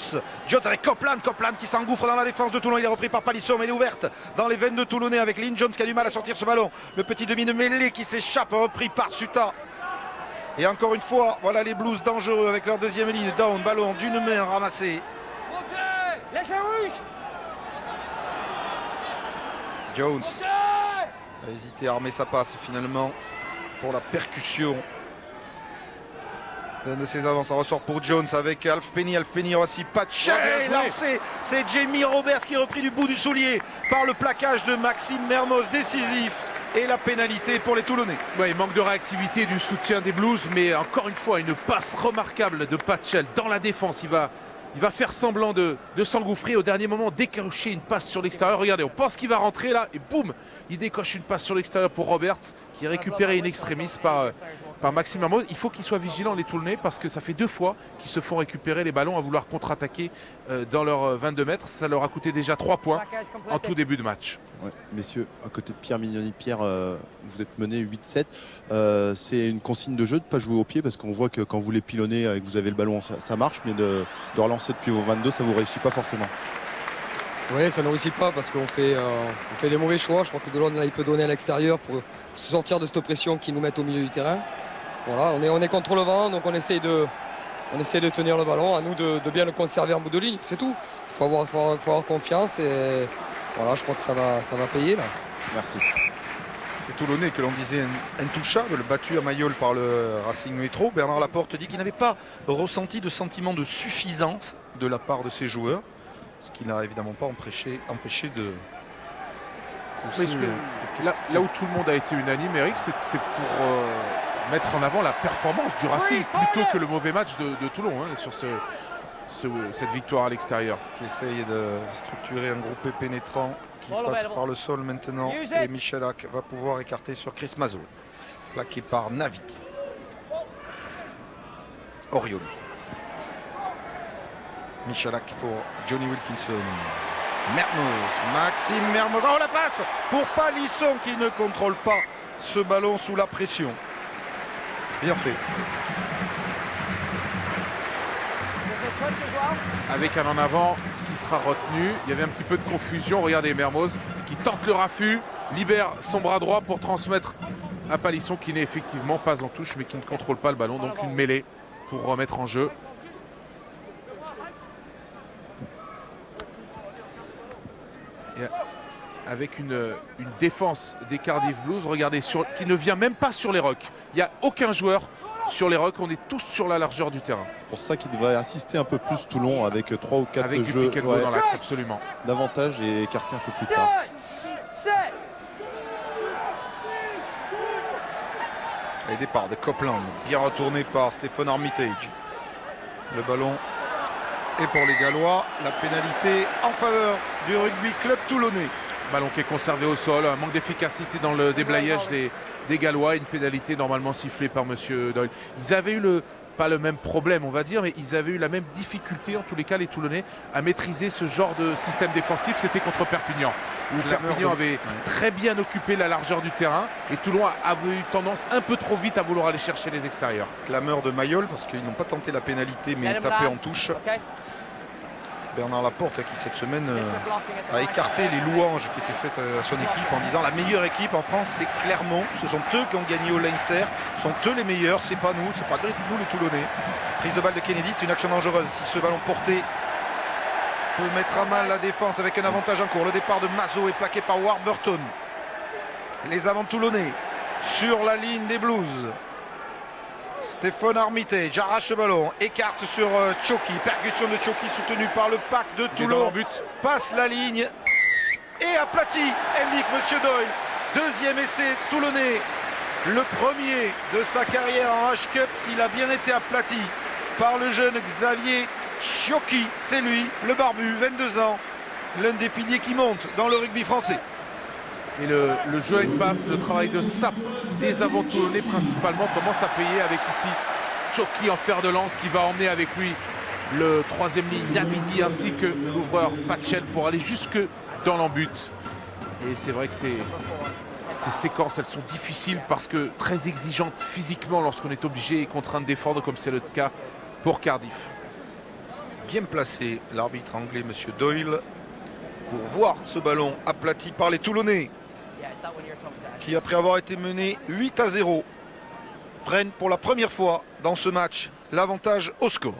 B: Jones avec Copeland. Copeland qui s'engouffre dans la défense de Toulon. Il est repris par Palisson, mais elle est ouverte dans les veines de Toulonnais avec Lynn Jones qui a du mal à sortir ce ballon. Le petit demi de mêlée qui s'échappe, repris par Suta. Et encore une fois, voilà les Blues dangereux avec leur deuxième ligne. Down, ballon d'une main ramassé.
F: Lèche rouge.
B: Jones a hésité à armer sa passe finalement pour la percussion. L'un de ses avants, ça ressort pour Jones avec Halfpenny. Halfpenny aussi Patchel lancé. C'est Jamie Roberts qui est repris du bout du soulier par le plaquage de Maxime Mermoz décisif. Et la pénalité pour les Toulonnais.
A: Ouais, il manque de réactivité du soutien des Blues, mais encore une fois une passe remarquable de Patchel dans la défense. Il va Il va faire semblant de s'engouffrer au dernier moment, décocher une passe sur l'extérieur. Regardez, on pense qu'il va rentrer là et boum, il décoche une passe sur l'extérieur pour Roberts qui est récupéré in extremis par Maxime Mermoz. Il faut qu'il soit vigilant les Toulonnais parce que ça fait 2 fois qu'ils se font récupérer les ballons à vouloir contre-attaquer dans leurs 22 mètres. Ça leur a coûté déjà 3 points en tout début de match.
D: Ouais, messieurs, à côté de Pierre Mignoni, Pierre, vous êtes mené 8-7. C'est une consigne de jeu de ne pas jouer au pied parce qu'on voit que quand vous les pilonnez et que vous avez le ballon, ça marche, mais de relancer depuis vos 22, ça ne vous réussit pas forcément.
G: Oui, ça ne réussit pas parce qu'on fait les mauvais choix. Je crois que Delon, là, il peut donner à l'extérieur pour se sortir de cette pression qui nous met au milieu du terrain. Voilà, on est contre le vent, donc on essaie de tenir le ballon. À nous de bien le conserver en bout de ligne, c'est tout. Il faut avoir confiance et voilà, je crois que ça va payer là.
D: Merci.
B: C'est Toulonnais que l'on disait intouchable, battu à Mayol par le Racing Métro. Bernard Laporte dit qu'il n'avait pas ressenti de sentiment de suffisance de la part de ses joueurs, ce qui n'a évidemment pas empêché de pousser.
A: Là où tout le monde a été unanime, Eric, c'est pour mettre en avant la performance du Racing plutôt que le mauvais match de Toulon sur cette victoire à l'extérieur.
B: Qui essaye de structurer un groupé pénétrant qui passe par le sol maintenant. Et Michalak va pouvoir écarter sur Chris Mazot. Plaqué par Navit. Orioli. Michalak pour Johnny Wilkinson. Mermoz. Maxime Mermoz. Oh, la passe pour Palisson qui ne contrôle pas ce ballon sous la pression. Bien fait.
A: Avec un en avant qui sera retenu. Il y avait un petit peu de confusion. Regardez Mermoz qui tente le raffut, libère son bras droit pour transmettre à Palisson qui n'est effectivement pas en touche mais qui ne contrôle pas le ballon. Donc une mêlée pour remettre en jeu. Et avec une défense des Cardiff Blues, regardez, qui ne vient même pas sur les rucks. Il n'y a aucun joueur sur les rucks, on est tous sur la largeur du terrain.
D: C'est pour ça qu'il devrait insister un peu plus Toulon avec 3 ou 4
A: avec
D: jeux
A: du pick and go dans l'axe, absolument.
D: Davantage et écarter un peu plus tard.
B: Et départ de Copeland, bien retourné par Stéphane Armitage. Le ballon est pour les Gallois. La pénalité en faveur du rugby club toulonnais.
A: Ballon qui est conservé au sol, un manque d'efficacité dans le déblayage des Gallois, une pénalité normalement sifflée par monsieur Doyle. Ils avaient eu pas le même problème on va dire, mais ils avaient eu la même difficulté en tous les cas les Toulonnais à maîtriser ce genre de système défensif. C'était contre Perpignan où Perpignan avait très bien occupé la largeur du terrain et Toulon avait eu tendance un peu trop vite à vouloir aller chercher les extérieurs.
B: Clameur de Mayol parce qu'ils n'ont pas tenté la pénalité mais tapé en touche. Bernard Laporte qui cette semaine a écarté les louanges qui étaient faites à son équipe en disant la meilleure équipe en France c'est Clermont, ce sont eux qui ont gagné au Leinster, ce sont eux les meilleurs, c'est pas nous, c'est pas nous les Toulonnais. Prise de balle de Kennedy, c'est une action dangereuse si ce ballon porté peut mettre à mal la défense avec un avantage en cours. Le départ de Mazot est plaqué par Warburton. Les avants toulonnais sur la ligne des Blues. Stéphane Armitage arrache ce ballon, écarte sur Tchoki, percussion de Tchoki soutenue par le pack de Toulon, passe la ligne et aplati, indique monsieur Doyle. Deuxième essai toulonnais, le premier de sa carrière en H-Cup, s'il a bien été aplati par le jeune Xavier Tchoki, c'est lui, le barbu, 22 ans, l'un des piliers qui monte dans le rugby français.
A: Et le jeu à une passe, le travail de sape des avants toulonnais principalement commence à payer avec ici Tchoki en fer de lance qui va emmener avec lui le troisième ligne Davidi ainsi que l'ouvreur Patchen pour aller jusque dans l'embut. Et c'est vrai que ces séquences elles sont difficiles parce que très exigeantes physiquement lorsqu'on est obligé et contraint de défendre comme c'est le cas pour Cardiff.
B: Bien placé l'arbitre anglais monsieur Doyle pour voir ce ballon aplati par les Toulonnais qui après avoir été menés 8-0 prennent pour la première fois dans ce match l'avantage au score.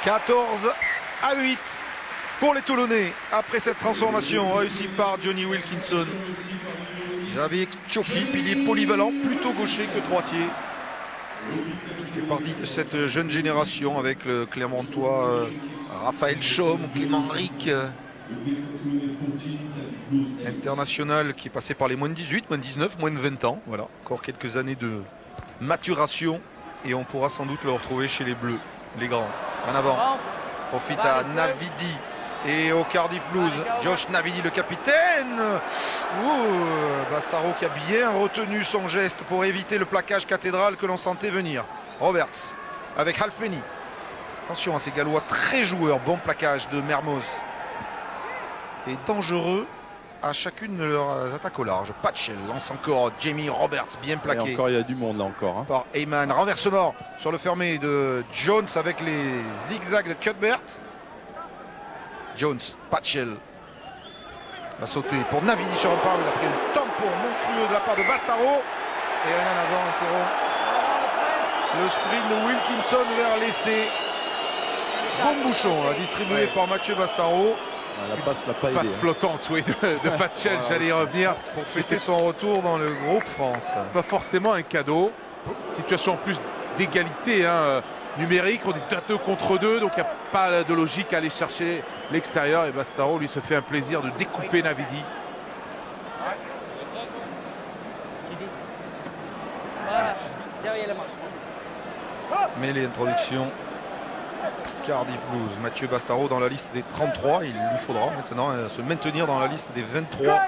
B: « 14-8 pour les Toulonnais après cette transformation réussie par Johnny Wilkinson. Xavier Tchoki, pilier polyvalent, plutôt gaucher que droitier. qui fait partie de cette jeune génération avec le Clermontois Raphaël Chaume, Clément Ric, international qui est passé par les moins de 18, moins de 19, moins de 20 ans. Voilà, encore quelques années de maturation et on pourra sans doute le retrouver chez les Bleus, les grands. En avant, profite à Navidi et au Cardiff Blues. Josh Navidi, le capitaine. Bastaro qui a bien retenu son geste pour éviter le plaquage cathédral que l'on sentait venir. Roberts avec Halfpenny. Attention à ces Gallois très joueurs. Bon plaquage de Mermoz. Et dangereux à chacune de leurs attaques au large. Patchell lance encore Jamie Roberts, bien plaqué.
D: Et encore, il y a du monde là encore. Hein.
B: Par Heyman. Renversement sur le fermé de Jones avec les zigzags de Cuthbert. Jones, Patchell va sauter pour Navidi sur un pas. Il a pris un tampon monstrueux de la part de Bastaro. Et un en avant interrompt le sprint de Wilkinson vers l'essai. Bon bouchon là, distribué par Mathieu Bastaro.
D: La passe l'a pas aidé.
A: Passe flottante, oui, de Patchell, j'allais y revenir.
B: Pour fêter son retour dans le groupe France.
A: Pas forcément un cadeau. Situation en plus d'égalité numérique. On est 2 contre 2, donc il n'y a pas de logique à aller chercher l'extérieur. Et Bastaro, lui, se fait un plaisir de découper Navidi.
B: Mais les introductions. Cardiff Blues, Mathieu Bastaro dans la liste des 33. Il lui faudra maintenant se maintenir dans la liste des 23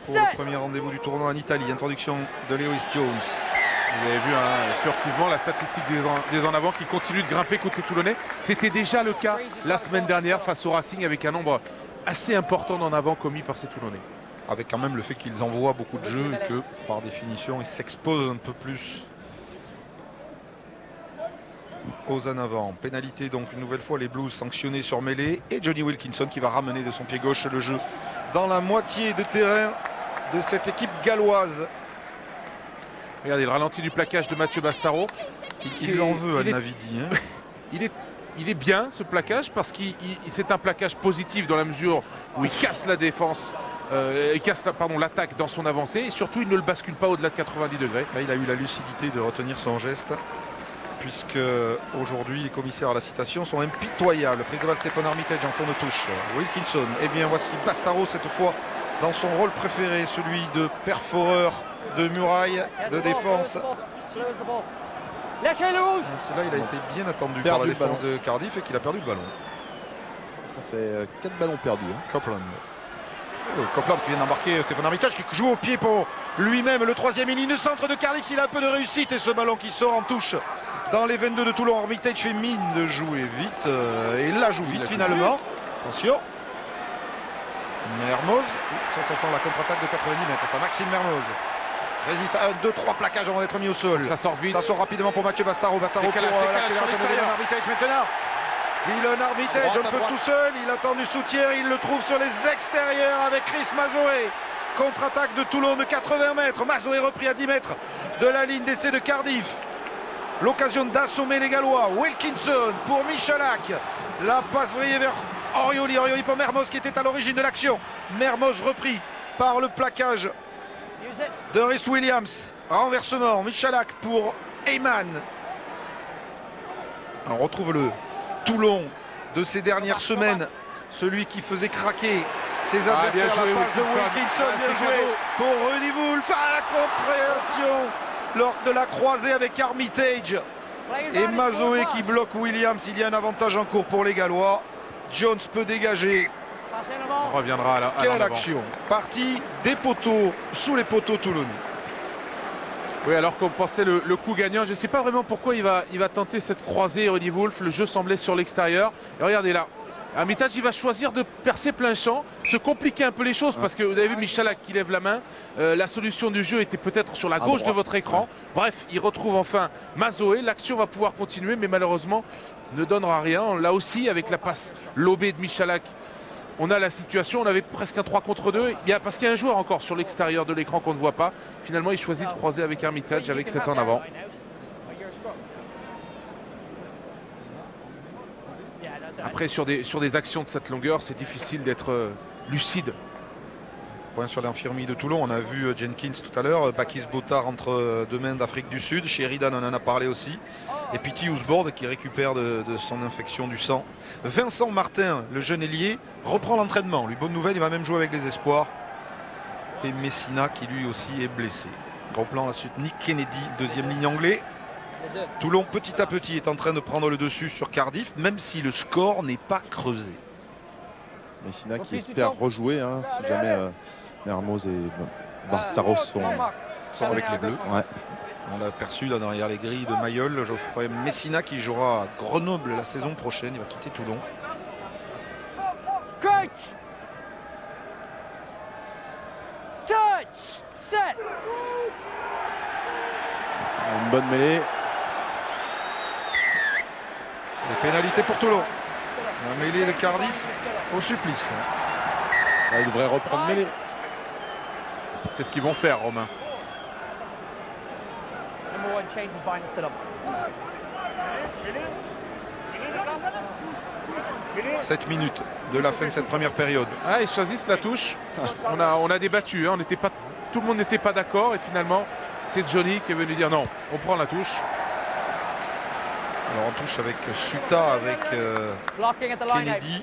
B: pour le premier rendez-vous du tournoi en Italie. Introduction de Lewis Jones.
A: Vous avez vu furtivement la statistique des en avant qui continue de grimper côté toulonnais. C'était déjà le cas la semaine dernière face au Racing avec un nombre assez important d'en avant commis par ces Toulonnais.
B: Avec quand même le fait qu'ils envoient beaucoup de jeux et que par définition ils s'exposent un peu plus aux en avant. Pénalité donc une nouvelle fois, les Blues sanctionnés sur mêlée et Johnny Wilkinson qui va ramener de son pied gauche le jeu dans la moitié de terrain de cette équipe galloise.
A: Regardez le ralenti du plaquage de Mathieu Bastaro.
B: Il en veut à Navidi. Hein.
A: Il est bien ce plaquage parce que c'est un plaquage positif dans la mesure où il casse la défense, il casse l'attaque dans son avancée et surtout il ne le bascule pas au-delà de 90 degrés.
B: Là, il a eu la lucidité de retenir son geste. Puisque aujourd'hui les commissaires à la citation sont impitoyables. Prise de balle Stéphane Armitage en fond de touche. Wilkinson. Et bien voici Bastaro cette fois dans son rôle préféré, celui de perforeur de muraille de défense.
F: Lâchez le rouge.
B: C'est là il a été bien attendu par la défense de Cardiff et qu'il a perdu le ballon.
D: Ça fait 4 ballons perdus. Hein.
B: Copeland. Copeland qui vient d'embarquer Stéphane Armitage qui joue au pied pour lui-même. Le troisième ligne de centre de Cardiff. Il a un peu de réussite et ce ballon qui sort en touche. Dans les 22 de Toulon, Armitage fait mine de jouer vite et il la joue vite finalement. Attention. Mermoz. Ça sent la contre-attaque de 90 mètres. Ça, Maxime Mermoz. Résiste à 1, 2, 3 plaquages avant d'être mis au sol.
A: Ça sort vite.
B: Ça sort rapidement pour Mathieu Bastaro. Bastaro pour l'accélération de Dylan Armitage maintenant. Dylan Armitage un peu tout seul. Il attend du soutien. Il le trouve sur les extérieurs avec Chris Mazoé. Contre-attaque de Toulon de 80 mètres. Mazoé repris à 10 mètres de la ligne d'essai de Cardiff. L'occasion d'assommer les Gallois. Wilkinson pour Michalak. La passe vrillée vers Orioli. Orioli pour Mermoz qui était à l'origine de l'action. Mermoz repris par le plaquage de Rhys Williams. Renversement. Michalak pour Heyman. On retrouve le Toulon de ces dernières semaines. Celui qui faisait craquer ses adversaires.
A: Joué,
B: la passe
A: Wilkinson.
B: de Wilkinson. Bien joué
A: cadeau.
B: pour Rudy Wolf. La compréhension lors de la croisée avec Armitage et Mazoé qui bloque Williams. Il y a un avantage en cours pour les Gallois. Jones peut dégager.
A: On reviendra à
B: Quelle
A: l'avant.
B: action. Partie des poteaux, sous les poteaux toulonnais.
A: Oui, alors qu'on pensait le coup gagnant. Je ne sais pas vraiment pourquoi il va tenter cette croisée, Rudy Wolf. Le jeu semblait sur l'extérieur. Et regardez là. Armitage, il va choisir de percer plein champ, se compliquer un peu les choses parce que vous avez vu Michalak qui lève la main. La solution du jeu était peut-être sur la gauche de votre écran. Bref, il retrouve enfin Mazoé. L'action va pouvoir continuer, mais malheureusement ne donnera rien. Là aussi, avec la passe lobée de Michalak, on a la situation. On avait presque un 3 contre 2. Parce qu'il y a un joueur encore sur l'extérieur de l'écran qu'on ne voit pas. Finalement, il choisit de croiser avec Armitage avec 7 en avant. Après, sur des actions de cette longueur, c'est difficile d'être lucide.
B: Point sur l'infirmerie de Toulon. On a vu Jenkins tout à l'heure. Bakis Bota rentre deux mains d'Afrique du Sud. Sheridan, on en a parlé aussi. Et puis Houseboard qui récupère de son infection du sang. Vincent Martin, le jeune ailier, reprend l'entraînement. Lui, bonne nouvelle, il va même jouer avec les espoirs. Et Messina qui lui aussi est blessé. Replan ensuite Nick Kennedy, deuxième ligne anglais. Toulon petit à petit est en train de prendre le dessus sur Cardiff, même si le score n'est pas creusé.
D: Messina qui espère rejouer hein, si jamais Mermoz et Bastaros sont
B: avec les Bleus.
D: Ouais.
B: On l'a aperçu là derrière les grilles de Mayol. Geoffroy Messina qui jouera à Grenoble la saison prochaine. Il va quitter Toulon.
F: Coach! Touch! Set!
D: Une bonne mêlée.
B: Les pénalités pour Toulon. La mêlée de Cardiff au supplice.
D: Là, il devrait reprendre mêlée.
A: C'est ce qu'ils vont faire, Romain.
F: Number 1 changes behind stood up.
B: 7 minutes de la fin de cette première période.
A: Ah, ils choisissent la touche. On a débattu, hein. Tout le monde n'était pas d'accord et finalement c'est Johnny qui est venu dire non, on prend la touche.
B: Alors on touche avec Suta, avec
F: Blocking at the line out.
B: Kennedy.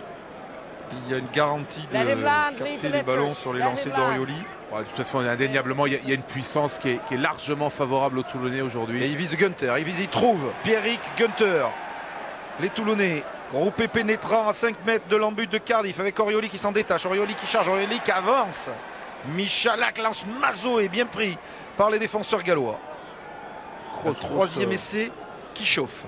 B: Il y a une garantie de capter les ballons sur les lancers d'Orioli.
A: Ouais, de toute façon, indéniablement, il y a une puissance qui est largement favorable aux Toulonnais
B: Et
A: aujourd'hui.
B: il vise Gunther, il trouve Pierrick Gunther. Les Toulonnais, groupé pénétrant à 5 mètres de l'embut de Cardiff avec Orioli qui s'en détache, Orioli qui charge, Orioli qui avance. Michalak lance Mazo est bien pris par les défenseurs gallois. Troisième essai qui chauffe.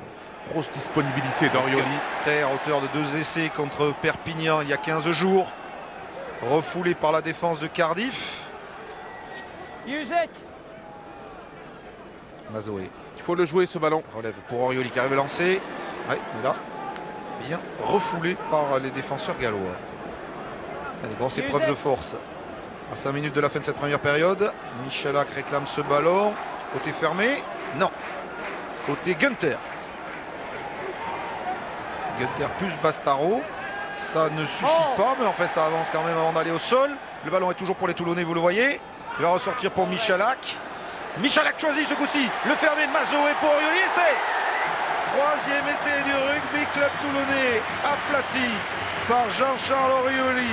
A: Grosse disponibilité d'Orioli.
B: Terre, auteur de 2 essais contre Perpignan il y a 15 jours. Refoulé par la défense de Cardiff.
F: Use it!
B: Mazoé
A: Il faut le jouer ce ballon.
B: relève pour Orioli qui arrive à lancer. Ouais, là, bien refoulé par les défenseurs gallois. Allez, grosse épreuve de force. À 5 minutes de la fin de cette première période. Michalak réclame ce ballon. Côté fermé. Non. Côté Gunther. Gunther plus Bastaro. Ça ne suffit pas, mais en fait ça avance quand même avant d'aller au sol. Le ballon est toujours pour les Toulonnais, vous le voyez. Il va ressortir pour Michalak. Michalak choisit ce coup-ci. Le fermé de Mazoé pour Orioli. Essai. Troisième essai du rugby club toulonnais. Aplati par Jean-Charles Orioli.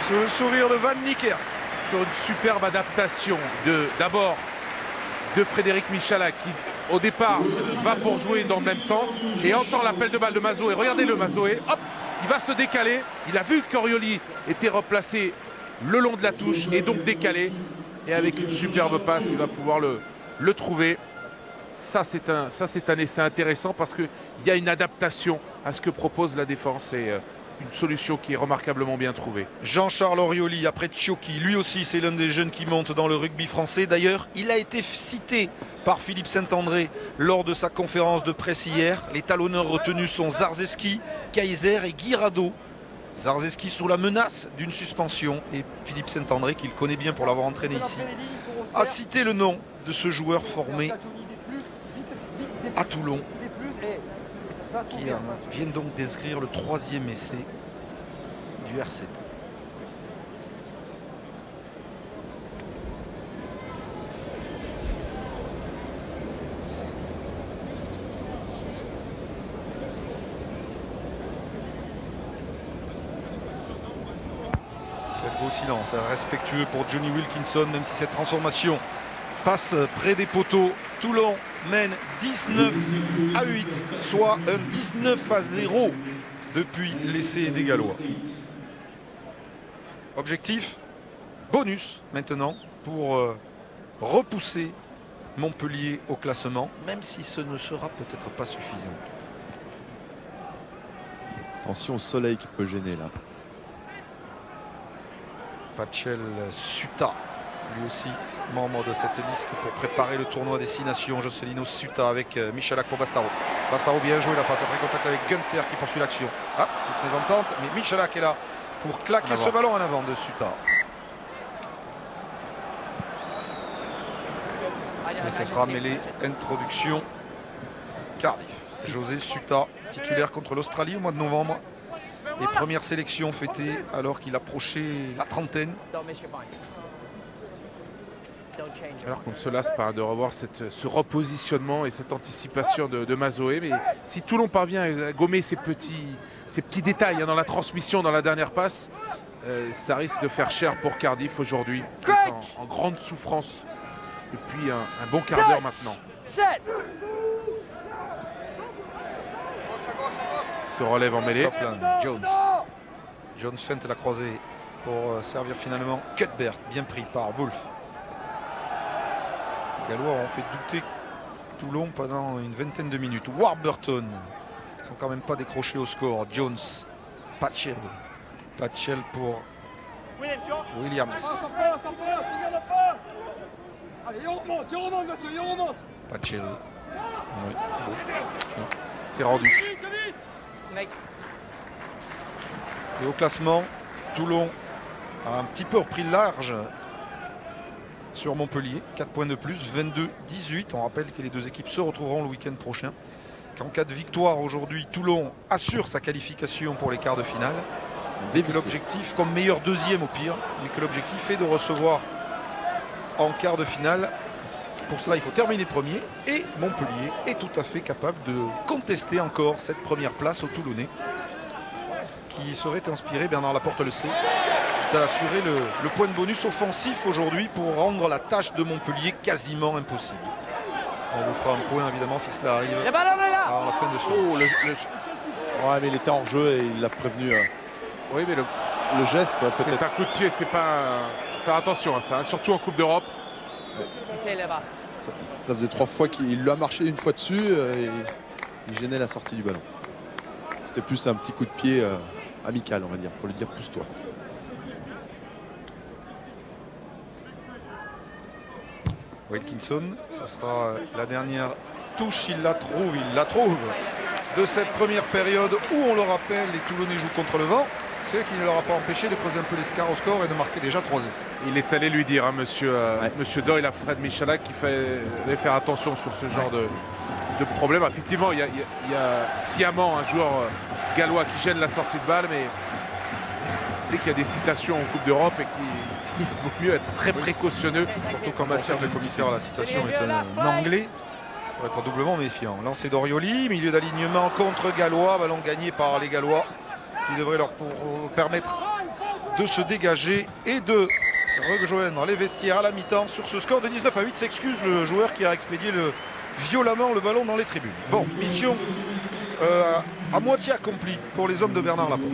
B: Sur le sourire de Van Niekerk.
A: Sur une superbe adaptation d'abord de Frédéric Michalak qui au départ va pour jouer dans le même sens et entend l'appel de balle de Mazoé. Regardez le Mazoé, hop, il va se décaler. Il a vu qu'Orioli était replacé le long de la touche et donc décalé. Et avec une superbe passe, il va pouvoir le trouver. Ça c'est un essai intéressant parce qu'il y a une adaptation à ce que propose la défense et une solution qui est remarquablement bien trouvée.
B: Jean-Charles Orioli après Tchioki, lui aussi c'est l'un des jeunes qui monte dans le rugby français. D'ailleurs, il a été cité par Philippe Saint-André lors de sa conférence de presse hier. Les talonneurs retenus sont Zarzewski, Kaiser et Guirado. Zarzewski sous la menace d'une suspension et Philippe Saint-André, qu'il connaît bien pour l'avoir entraîné ici, a cité le nom de ce joueur formé à Toulon qui vient donc d'inscrire le 3e essai du R7. Quel beau silence, respectueux pour Johnny Wilkinson, même si cette transformation passe près des poteaux. Toulon mène 19 à 8, soit un 19-0 depuis l'essai des Gallois. Objectif, bonus maintenant pour repousser Montpellier au classement, même si ce ne sera peut-être pas suffisant.
D: Attention au soleil qui peut gêner là.
B: Pachel Suta, lui aussi membre de cette liste pour préparer le tournoi des 6 nations. Jocelino Suta avec Michalak pour Bastaro. Bastaro bien joué, la passe après contact avec Gunther qui poursuit l'action. Ah, petite mésentente, mais Michalak est là pour claquer ce ballon en avant de Suta. Et ce sera mêlée introduction Cardiff. José Suta, titulaire contre l'Australie au mois de novembre. Les premières sélections fêtées alors qu'il approchait la trentaine.
F: Don't miss your bind. Don't change it.
A: Alors qu'on ne se lasse pas de revoir ce repositionnement et cette anticipation de Mazoé. Mais si Toulon parvient à gommer ces petits détails dans la transmission, dans la dernière passe, ça risque de faire cher pour Cardiff aujourd'hui, qui est en grande souffrance depuis un bon quart d'heure maintenant.
F: Set.
A: Se relève en mêlée.
B: Scotland, Jones. Jones feinte la croisée pour servir finalement Cuthbert, bien pris par Wolf. Les Gallois ont fait douter Toulon pendant une vingtaine de minutes. Warburton, ils ne sont quand même pas décrochés au score. Jones, Patchell. Patchell pour Williams.
E: Ça passe, regarde la passe. Allez, on remonte, Mathieu, on remonte.
B: Patchell. Oui.
A: C'est rendu.
E: Vite, vite.
F: Mate.
B: Et au classement, Toulon a un petit peu repris le large sur Montpellier. 4 points de plus, 22-18. On rappelle que les deux équipes se retrouveront le week-end prochain. Qu'en cas de victoire aujourd'hui, Toulon assure sa qualification pour les quarts de finale. Et que l'objectif, comme meilleur deuxième au pire, mais que l'objectif est de recevoir en quart de finale. Pour cela, il faut terminer premier. Et Montpellier est tout à fait capable de contester encore cette première place aux Toulonnais, qui serait inspiré, Bernard Laporte le sait, d'assurer le point de bonus offensif aujourd'hui pour rendre la tâche de Montpellier quasiment impossible. On vous fera un point évidemment si cela arrive
F: Le ballon est là.
B: à la fin de ce
D: Oh,
B: match.
D: Ouais, mais il était en jeu et il l'a prévenu.
A: Oui, mais
D: Le geste,
A: c'est
D: peut-être.
A: un coup de pied, c'est pas. Faire attention à ça, hein, surtout en Coupe d'Europe.
F: C'est là-bas.
D: Ça faisait 3 fois qu'il lui a marché une fois dessus et il gênait la sortie du ballon. C'était plus un petit coup de pied amical, on va dire, pour lui dire pousse-toi.
B: Wilkinson, ce sera la dernière touche, il la trouve de cette première période où, on le rappelle, les Toulonnais jouent contre le vent, ce qui ne leur a pas empêché de creuser un peu l'escarre au score et de marquer déjà 3 essais.
A: Il est allé lui dire, hein, monsieur Doyle, à Fred Michalak, qu'il fallait faire attention sur ce genre de problème. Effectivement, il y a sciemment un joueur gallois qui gêne la sortie de balle, mais c'est qu'il y a des citations en Coupe d'Europe et qu'il vaut mieux être très précautionneux.
B: Surtout quand on sait que le commissaire à la citation est un Anglais, pour être doublement méfiant. Lancé d'Orioli, milieu d'alignement contre Gallois, ballon gagné par les Gallois, qui devrait leur permettre de se dégager et de rejoindre les vestiaires à la mi-temps. Sur ce score de 19-8, s'excuse le joueur qui a expédié violemment le ballon dans les tribunes. Bon, mission à moitié accomplie pour les hommes de Bernard Laporte.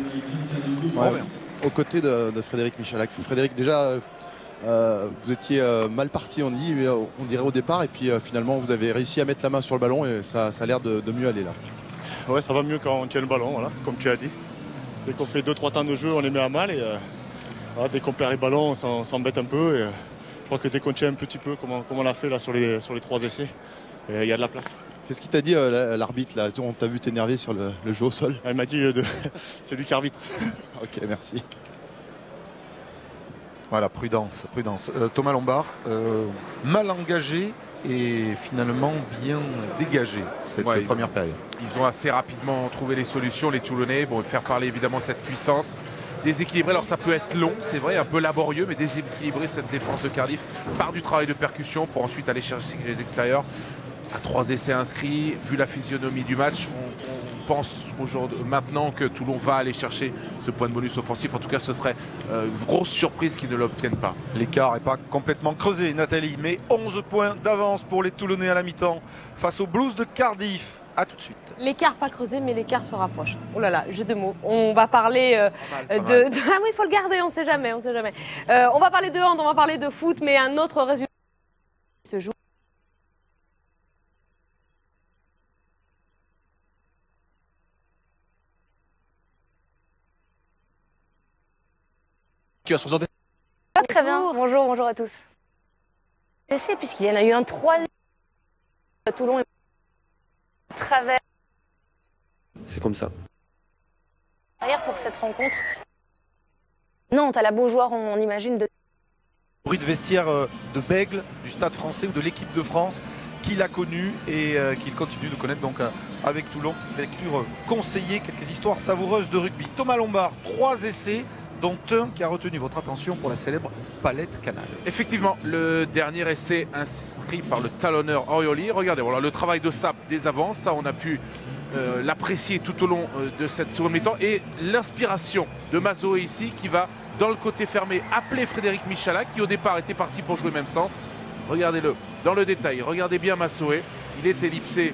D: Ouais, aux côtés de Frédéric Michalak. Frédéric, déjà, vous étiez mal parti, on dirait au départ, et puis finalement vous avez réussi à mettre la main sur le ballon et ça a l'air de mieux aller là.
H: Ouais, ça va mieux quand on tient le ballon, voilà, comme tu as dit. Dès qu'on fait 2-3 temps de jeu, on les met à mal et voilà, dès qu'on perd les ballons, on s'embête un peu. Et, je crois que dès qu'on tient un petit peu, comme on l'a fait là sur les 3 essais, il y a de la place.
D: Qu'est-ce qu'il t'a dit l'arbitre là? On t'a vu t'énerver sur le jeu au sol.
H: Elle m'a dit c'est lui qui arbitre.
D: Ok, merci.
B: Voilà, prudence. Thomas Lombard, mal engagé et finalement bien dégagé cette première période.
A: Ils ont assez rapidement trouvé les solutions, les Toulonnais. Bon, faire parler évidemment cette puissance. Déséquilibré, alors ça peut être long, c'est vrai, un peu laborieux, mais déséquilibrer cette défense de Cardiff par du travail de percussion pour ensuite aller chercher les extérieurs. À 3 essais inscrits, vu la physionomie du match, on pense maintenant que Toulon va aller chercher ce point de bonus offensif. En tout cas, ce serait une grosse surprise qu'ils ne l'obtiennent pas.
B: L'écart n'est pas complètement creusé, Nathalie, mais 11 points d'avance pour les Toulonnais à la mi-temps face aux Blues de Cardiff. A tout de suite.
I: L'écart pas creusé, mais l'écart se rapproche. Oh là là, jeu de mots. On va parler
A: Pas mal.
I: Ah oui, il faut le garder, on sait jamais. On va parler de hand, on va parler de foot, mais un autre résultat se joue.
D: Qui va se présenter?
J: Très bien, bonjour à tous. Essai, puisqu'il y en a eu un 3e à Toulon et travers.
K: C'est comme ça.
J: Derrière pour cette rencontre. Nantes, à la Beaujoire, on imagine de.
B: Bruit de vestiaire de Bègle, du Stade français ou de l'équipe de France qu'il a connu et qu'il continue de connaître donc avec Toulon. Petite lecture conseillée, quelques histoires savoureuses de rugby. Thomas Lombard, 3 essais, dont un qui a retenu votre attention pour la célèbre palette canal.
A: Effectivement, le dernier essai inscrit par le talonneur Orioli. Regardez, voilà le travail de sape des avants, ça on a pu l'apprécier tout au long de cette seconde mi-temps. Et l'inspiration de Mazoé ici qui va dans le côté fermé appeler Frédéric Michalak qui au départ était parti pour jouer même sens. Regardez-le dans le détail, regardez bien Mazoé, il est ellipsé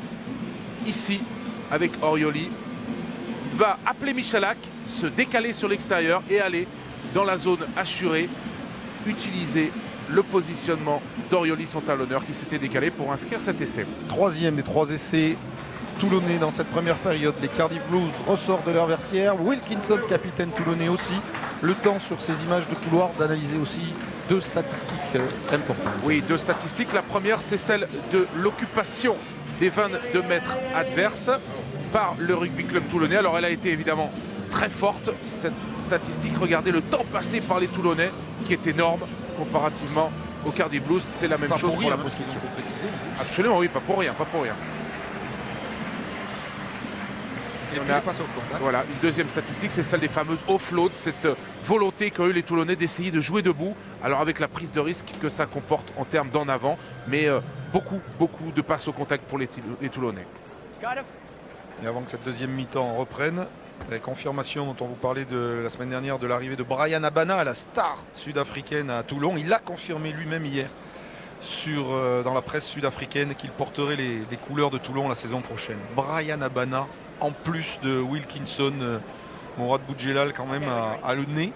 A: ici avec Orioli. Il va appeler Michalak, se décaler sur l'extérieur et aller dans la zone assurée, utiliser le positionnement d'Orioli, son talonneur qui s'était décalé pour inscrire cet essai.
B: Troisième des 3 essais toulonnais dans cette première période. Les Cardiff Blues ressortent de leur versière. Wilkinson, capitaine toulonnais aussi. Le temps sur ces images de couloir d'analyser aussi 2 statistiques importantes.
A: Oui, 2 statistiques. La première, c'est celle de l'occupation des 22 mètres adverses par le rugby club toulonnais. Alors elle a été évidemment très forte, cette statistique. Regardez le temps passé par les Toulonnais qui est énorme comparativement au Cardiff Blues. C'est la même
B: Pas
A: chose pour
B: rien,
A: la
B: hein,
A: possession.
B: faut préciser.
A: Absolument, oui, pas pour rien, pas pour rien.
B: Et
A: on
B: puis
A: a-
B: les passes au contact.
A: Voilà, une deuxième statistique, c'est celle des fameuses offloads, cette volonté qu'ont eu les Toulonnais d'essayer de jouer debout. Alors avec la prise de risque que ça comporte en termes d'en avant, mais beaucoup de passes au contact pour les Toulonnais.
B: Et avant que cette deuxième mi-temps reprenne, la confirmation dont on vous parlait de la semaine dernière de l'arrivée de Bryan Habana, la star sud-africaine à Toulon, il a confirmé lui-même hier dans la presse sud-africaine qu'il porterait les couleurs de Toulon la saison prochaine. Bryan Habana, en plus de Wilkinson, Mourad Boudjelal quand même a le nez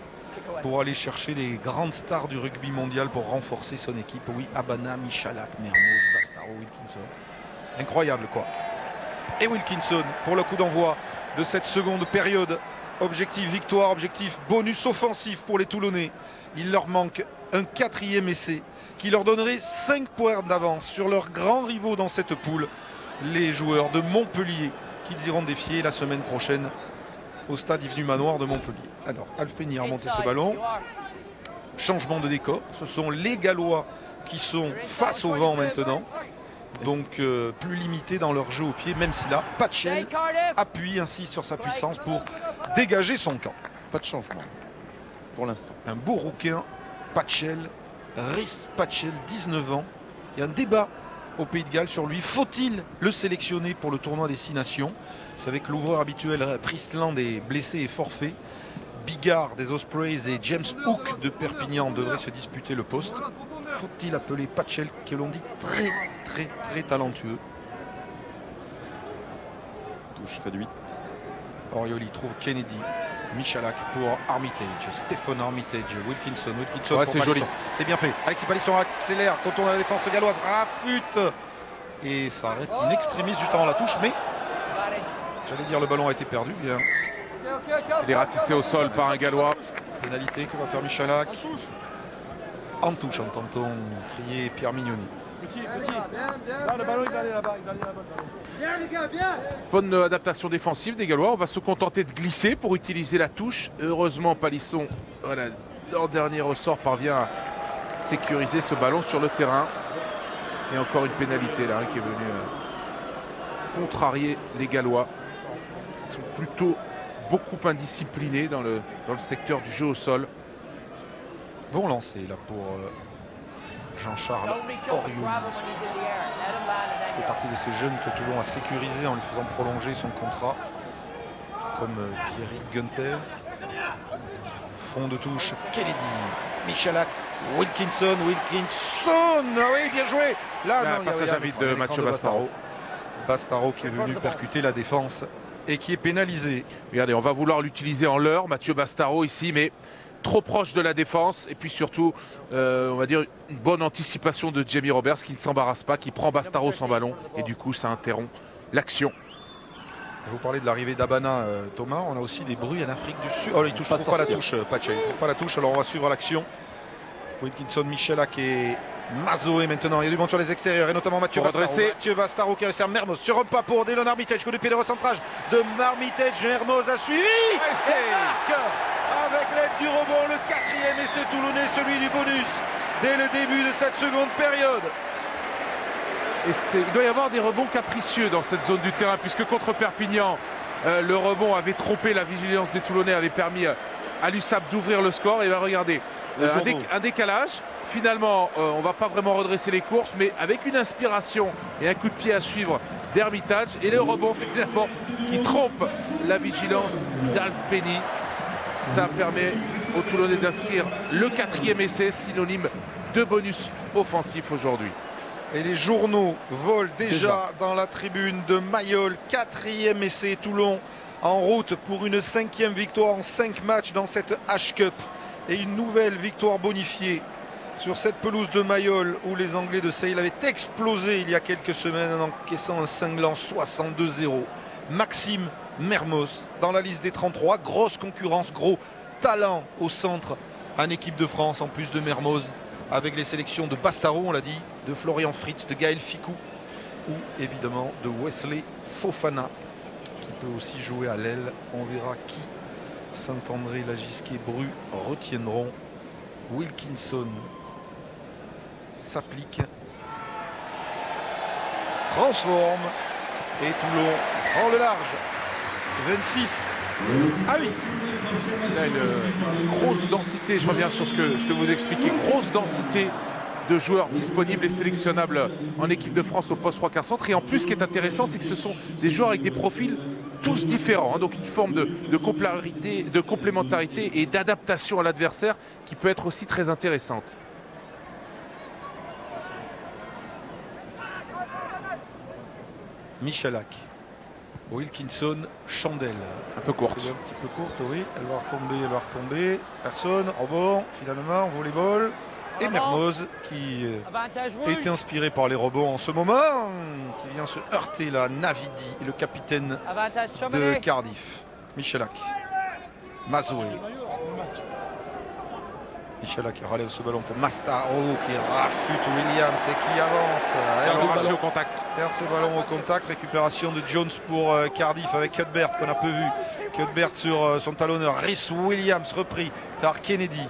B: pour aller chercher les grandes stars du rugby mondial pour renforcer son équipe. Oui, Habana, Michalak, Mermoz, Bastaro, Wilkinson. Incroyable quoi. Et Wilkinson pour le coup d'envoi de cette seconde période. Objectif victoire, objectif bonus offensif pour les Toulonnais. Il leur manque un 4e essai qui leur donnerait 5 points d'avance sur leurs grands rivaux dans cette poule, les joueurs de Montpellier qu'ils iront défier la semaine prochaine au stade Yves Manoir de Montpellier. Alors Alf Penny a remonté ce ballon. Changement de décor. Ce sont les Gallois qui sont face au vent maintenant. Donc plus limités dans leur jeu au pied, même si là, Patchell appuie ainsi sur sa puissance pour dégager son camp.
D: Pas de changement pour l'instant.
B: Un beau rouquin, Patchell, Rhys Patchell, 19 ans. Il y a un débat au Pays de Galles sur lui. Faut-il le sélectionner pour le tournoi des 6 nations? Vous savez que l'ouvreur habituel Priestland est blessé et forfait. Bigard des Ospreys et James Hook de Perpignan devraient se disputer le poste. Faut-il appeler Patchell, que l'on dit très talentueux?
D: Touche réduite.
B: Orioli trouve Kennedy. Michalak pour Armitage, Stéphane Armitage, Wilkinson
A: Ouais,
B: pour
A: c'est joli.
B: Palisson. C'est bien fait. Alexis Palisson accélère, contourne la défense galloise, rafute et ça arrête une extrémiste juste avant la touche, mais j'allais dire le ballon a été perdu. Bien.
A: Il est ratissé au sol par un Gallois.
B: Pénalité que va faire Michalak. En touche, entend-on crier Pierre Mignoni.
E: Petit. Là, le ballon, il va aller là-bas. Bien, les gars, bien.
A: Bonne adaptation défensive des Gallois. On va se contenter de glisser pour utiliser la touche. Heureusement, Palisson, voilà, leur dernier ressort, parvient à sécuriser ce ballon sur le terrain. Et encore une pénalité là qui est venue contrarier les Gallois, qui sont plutôt beaucoup indisciplinés dans le secteur du jeu au sol.
B: Bon lancer là pour Jean-Charles Orioli. Il fait partie de ces jeunes que Toulon a sécurisé en lui faisant prolonger son contrat, comme Pierrick Gunther. Fond de touche, Kennedy, Michalak, Wilkinson. Ah oui, bien joué. Là,
A: Un
B: non, il y a
A: passage
B: rien
A: à vide
B: à l'écran
A: de Mathieu Bastaro.
B: Bastaro qui est venu percuter la défense et qui est pénalisé.
A: Regardez, on va vouloir l'utiliser en leurre, Mathieu Bastaro ici, mais trop proche de la défense. Et puis surtout, on va dire une bonne anticipation de Jamie Roberts qui ne s'embarrasse pas, qui prend Bastaro sans ballon. Et du coup, ça interrompt l'action.
B: Je vous parlais de l'arrivée d'Habana, Thomas. On a aussi des bruits en Afrique du Sud. Oh, il ne trouve pas la touche, Patchell. Il ne trouve pas la touche, alors on va suivre l'action. Wilkinson, Michalak et Mazoé maintenant. Il y a du monde sur les extérieurs et notamment Mathieu Bastaro. Mathieu Bastaro qui réussit à Mermoz sur un pas pour Dylan Armitage. Coup de pied de recentrage de Armitage. Mermoz a suivi. Et marque avec l'aide du rebond. Le 4e essai toulonnais, celui du bonus dès le début de cette seconde période.
A: Et il doit y avoir des rebonds capricieux dans cette zone du terrain, puisque contre Perpignan, le rebond avait trompé la vigilance des Toulonnais, avait permis à l'USAP d'ouvrir le score. Et regardez, un décalage. Finalement, on ne va pas vraiment redresser les courses, mais avec une inspiration et un coup de pied à suivre d'Hermitage. Et le rebond finalement qui trompe la vigilance d'Alf Penny. Ça permet aux Toulonnais d'inscrire le 4e essai, synonyme de bonus offensif aujourd'hui.
B: Et les journaux volent déjà dans la tribune de Mayol. 4e essai, Toulon en route pour une 5e victoire en 5 matchs dans cette H-Cup. Et une nouvelle victoire bonifiée sur cette pelouse de Mayol où les Anglais de Sale avaient explosé il y a quelques semaines en encaissant un cinglant 62-0. Maxime Mermoz dans la liste des 33. Grosse concurrence, gros talent au centre en équipe de France en plus de Mermoz, avec les sélections de Bastaro, on l'a dit, de Florian Fritz, de Gaël Ficou ou évidemment de Wesley Fofana qui peut aussi jouer à l'aile. On verra qui Saint-André, Lagisquet, Bru retiendront. Wilkinson s'applique, transforme et Toulon prend le large. 26 à 8.
A: Là, une grosse densité, je reviens sur ce que vous expliquez, grosse densité de joueurs disponibles et sélectionnables en équipe de France au poste 3/4 centre. Et en plus, ce qui est intéressant, c'est que ce sont des joueurs avec des profils tous différents, hein, donc une forme de complémentarité et d'adaptation à l'adversaire qui peut être aussi très intéressante.
B: Michalak, Wilkinson, Chandel.
A: Un peu courte.
B: Un petit peu courte, oui. Elle va retomber, Personne. Rebond, finalement, volleyball. Et Mermoz qui est inspiré par les rebonds en ce moment, qui vient se heurter là, Navidi, le capitaine de Cardiff. Michalak, Mazoué. Michalak qui relève ce ballon pour Mastaro qui rafute Williams et qui avance.
A: Au contact.
B: Perd ce ballon au contact. Récupération de Jones pour Cardiff avec Cuthbert qu'on a peu vu. Cuthbert sur son talonneur. Rhys Williams repris par Kennedy.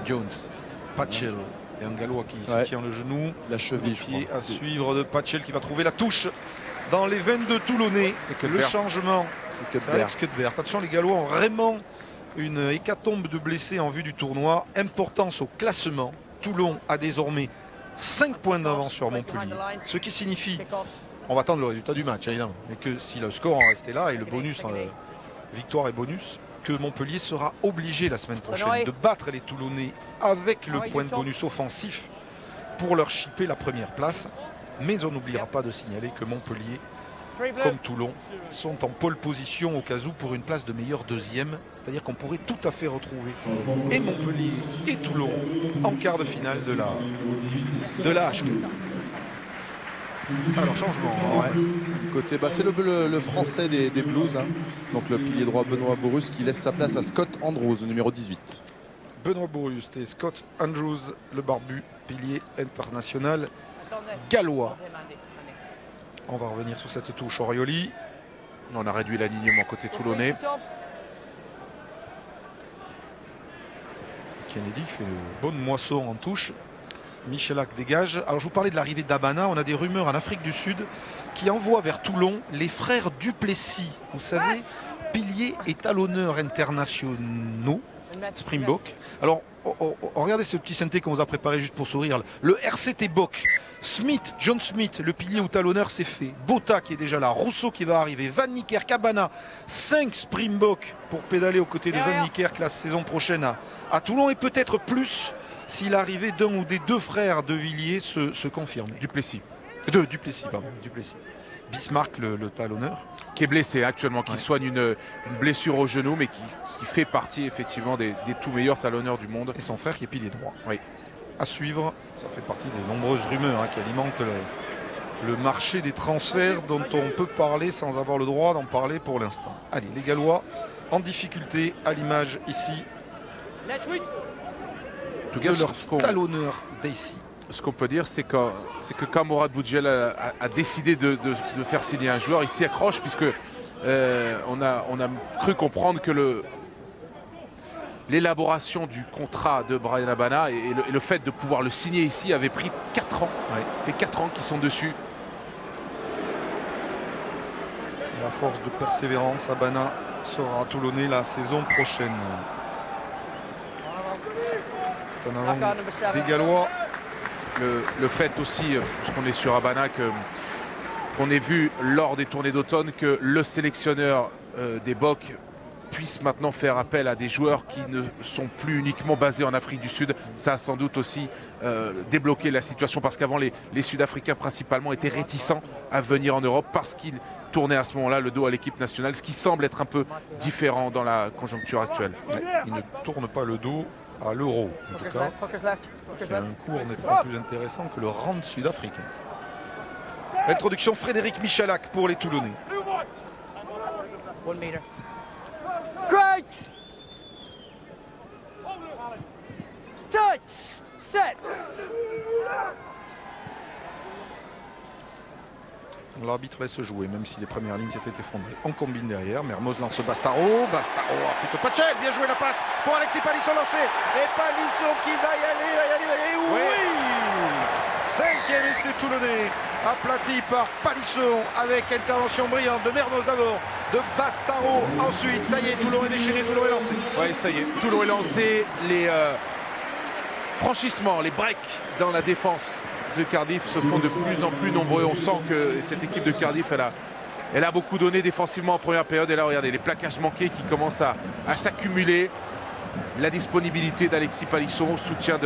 B: Jones, Patchell et un Gallois qui se tient le genou.
D: La cheville,
B: le pied à suivre de Patchell qui va trouver la touche dans les veines de Toulonnais. Le changement, c'est Alex Cuthbert. Attention, les Gallois ont vraiment une hécatombe de blessés en vue du tournoi. Importance au classement. Toulon a désormais 5 points d'avance sur Montpellier. Ce qui signifie, on va attendre le résultat du match évidemment, mais que si le score en restait là et le bonus, victoire et bonus, que Montpellier sera obligé la semaine prochaine de battre les Toulonnais avec le point de bonus offensif pour leur chipper la première place. Mais on n'oubliera pas de signaler que Montpellier, comme Toulon, sont en pole position au cas où pour une place de meilleur deuxième. C'est-à-dire qu'on pourrait tout à fait retrouver et Montpellier et Toulon en quart de finale de la H-Cup. Alors changement.
D: Côté, c'est le français des Blues, hein. Donc le pilier droit Benoît Borus qui laisse sa place à Scott Andrews, numéro 18.
B: Benoît Borus et Scott Andrews, le barbu, pilier international gallois. On va revenir sur cette touche. Orioli.
A: On a réduit l'alignement côté toulonnais.
B: Kennedy fait une bonne moisson en touche. Michalak dégage. Alors je vous parlais de l'arrivée d'Abana. On a des rumeurs en Afrique du Sud qui envoient vers Toulon les frères Duplessis. Vous savez, piliers et talonneurs internationaux, Springbok. Alors regardez ce petit synthé qu'on vous a préparé juste pour sourire. Le RCT Bok. Smith, John Smith, le pilier ou talonneur, c'est fait. Bota qui est déjà là. Rousseau qui va arriver. Van Niekerk, Cabana. 5 Springbok pour pédaler aux côtés de Van Niekerk la saison prochaine à Toulon. Et peut-être plus si l'arrivée d'un ou des deux frères de Villiers se confirme.
A: Duplessis.
B: Duplessis. Bismarck, le talonneur.
A: Qui est blessé actuellement, qui soigne une blessure au genou, mais qui fait partie effectivement des tout meilleurs talonneurs du monde.
B: Et son frère qui est pilier droit.
A: Oui.
B: À suivre, ça fait partie des nombreuses rumeurs qui alimentent le marché des transferts dont on peut parler sans avoir le droit d'en parler pour l'instant. Allez, les Gallois en difficulté à l'image ici de leur talonneur Daisy.
A: Ce qu'on peut dire, c'est que quand Mourad Boudjel a décidé de faire signer un joueur, il s'y accroche puisque on a cru comprendre que l'élaboration du contrat de Bryan Habana et le fait de pouvoir le signer ici avait pris 4 ans.
B: Ouais.
A: Ça fait 4 ans qu'ils sont dessus.
B: Et à force de persévérance, Habana sera toulonnais la saison prochaine. C'est un avant des Gallois.
A: Le fait aussi, puisqu'on est sur Habana, qu'on ait vu lors des tournées d'automne que le sélectionneur des BOC puisse maintenant faire appel à des joueurs qui ne sont plus uniquement basés en Afrique du Sud. Ça a sans doute aussi débloqué la situation parce qu'avant les Sud-Africains principalement étaient réticents à venir en Europe parce qu'ils tournaient à ce moment-là le dos à l'équipe nationale, ce qui semble être un peu différent dans la conjoncture actuelle.
B: Ouais, ils ne tournent pas le dos à l'euro, en tout cas, qui a un cours nettement plus intéressant que le rand sud-africain. Introduction Frédéric Michalak pour les Toulonnais.
F: 1 meter.
C: Crouch! Touch! Set!
B: L'arbitre laisse jouer, même si les premières lignes s'étaient effondrées. On combine derrière, Mermoz lance Bastaro. Bastaro affûte Pachel, bien joué la passe pour Alexis Palisson lancé. Et Palisson qui va y aller, oui, 5e essai toulonnais, aplati par Palisson avec intervention brillante de Mermoz d'abord, de Bastaro ensuite. Ça y est, Toulon est déchaîné, Toulon est lancé.
A: Oui, ça y est, Toulon est lancé. Les franchissements, les breaks dans la défense de Cardiff se font de plus en plus nombreux. On sent que cette équipe de Cardiff, elle a beaucoup donné défensivement en première période. Et là, regardez, les plaquages manqués qui commencent à s'accumuler. La disponibilité d'Alexis Palisson, soutien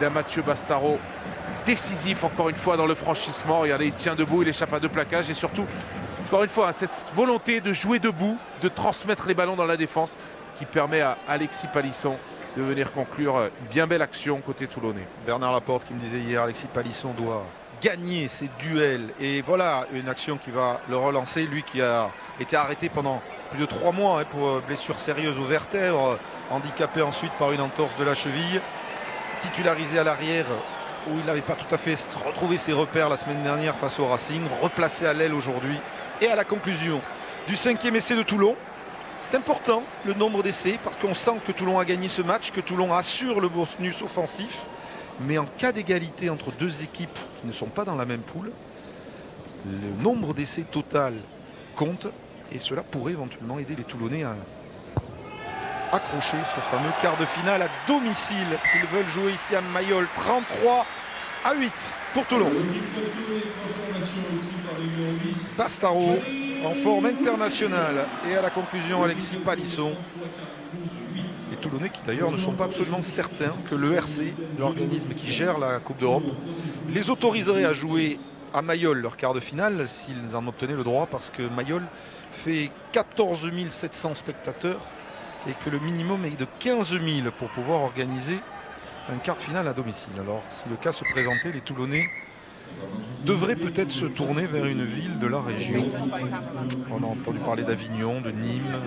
A: d'un Mathieu Bastaro, décisif encore une fois dans le franchissement. Regardez, il tient debout, il échappe à 2 plaquages. Et surtout, encore une fois, cette volonté de jouer debout, de transmettre les ballons dans la défense qui permet à Alexis Palisson de venir conclure une bien belle action côté toulonnais.
B: Bernard Laporte qui me disait hier, Alexis Palisson doit gagner ses duels. Et voilà une action qui va le relancer. Lui qui a été arrêté pendant plus de 3 mois pour blessure sérieuse aux vertèbres, handicapé ensuite par une entorse de la cheville, titularisé à l'arrière où il n'avait pas tout à fait retrouvé ses repères la semaine dernière face au Racing, replacé à l'aile aujourd'hui. Et à la conclusion du 5e essai de Toulon. C'est important le nombre d'essais parce qu'on sent que Toulon a gagné ce match, que Toulon assure le bonus offensif. Mais en cas d'égalité entre 2 équipes qui ne sont pas dans la même poule, le nombre d'essais total compte et cela pourrait éventuellement aider les Toulonnais à accrocher ce fameux quart de finale à domicile. Ils veulent jouer ici à Mayol, 33-8 pour Toulon. Bastaro en forme internationale et à la conclusion Alexis Palisson. Les Toulonnais qui d'ailleurs ne sont pas absolument certains que l'ERC, l'organisme qui gère la Coupe d'Europe, les autoriserait à jouer à Mayol leur quart de finale s'ils en obtenaient le droit, parce que Mayol fait 14 700 spectateurs et que le minimum est de 15 000 pour pouvoir organiser un quart de finale à domicile. Alors si le cas se présentait, les Toulonnais devraient peut-être se tourner vers une ville de la région. On a entendu parler d'Avignon, de Nîmes,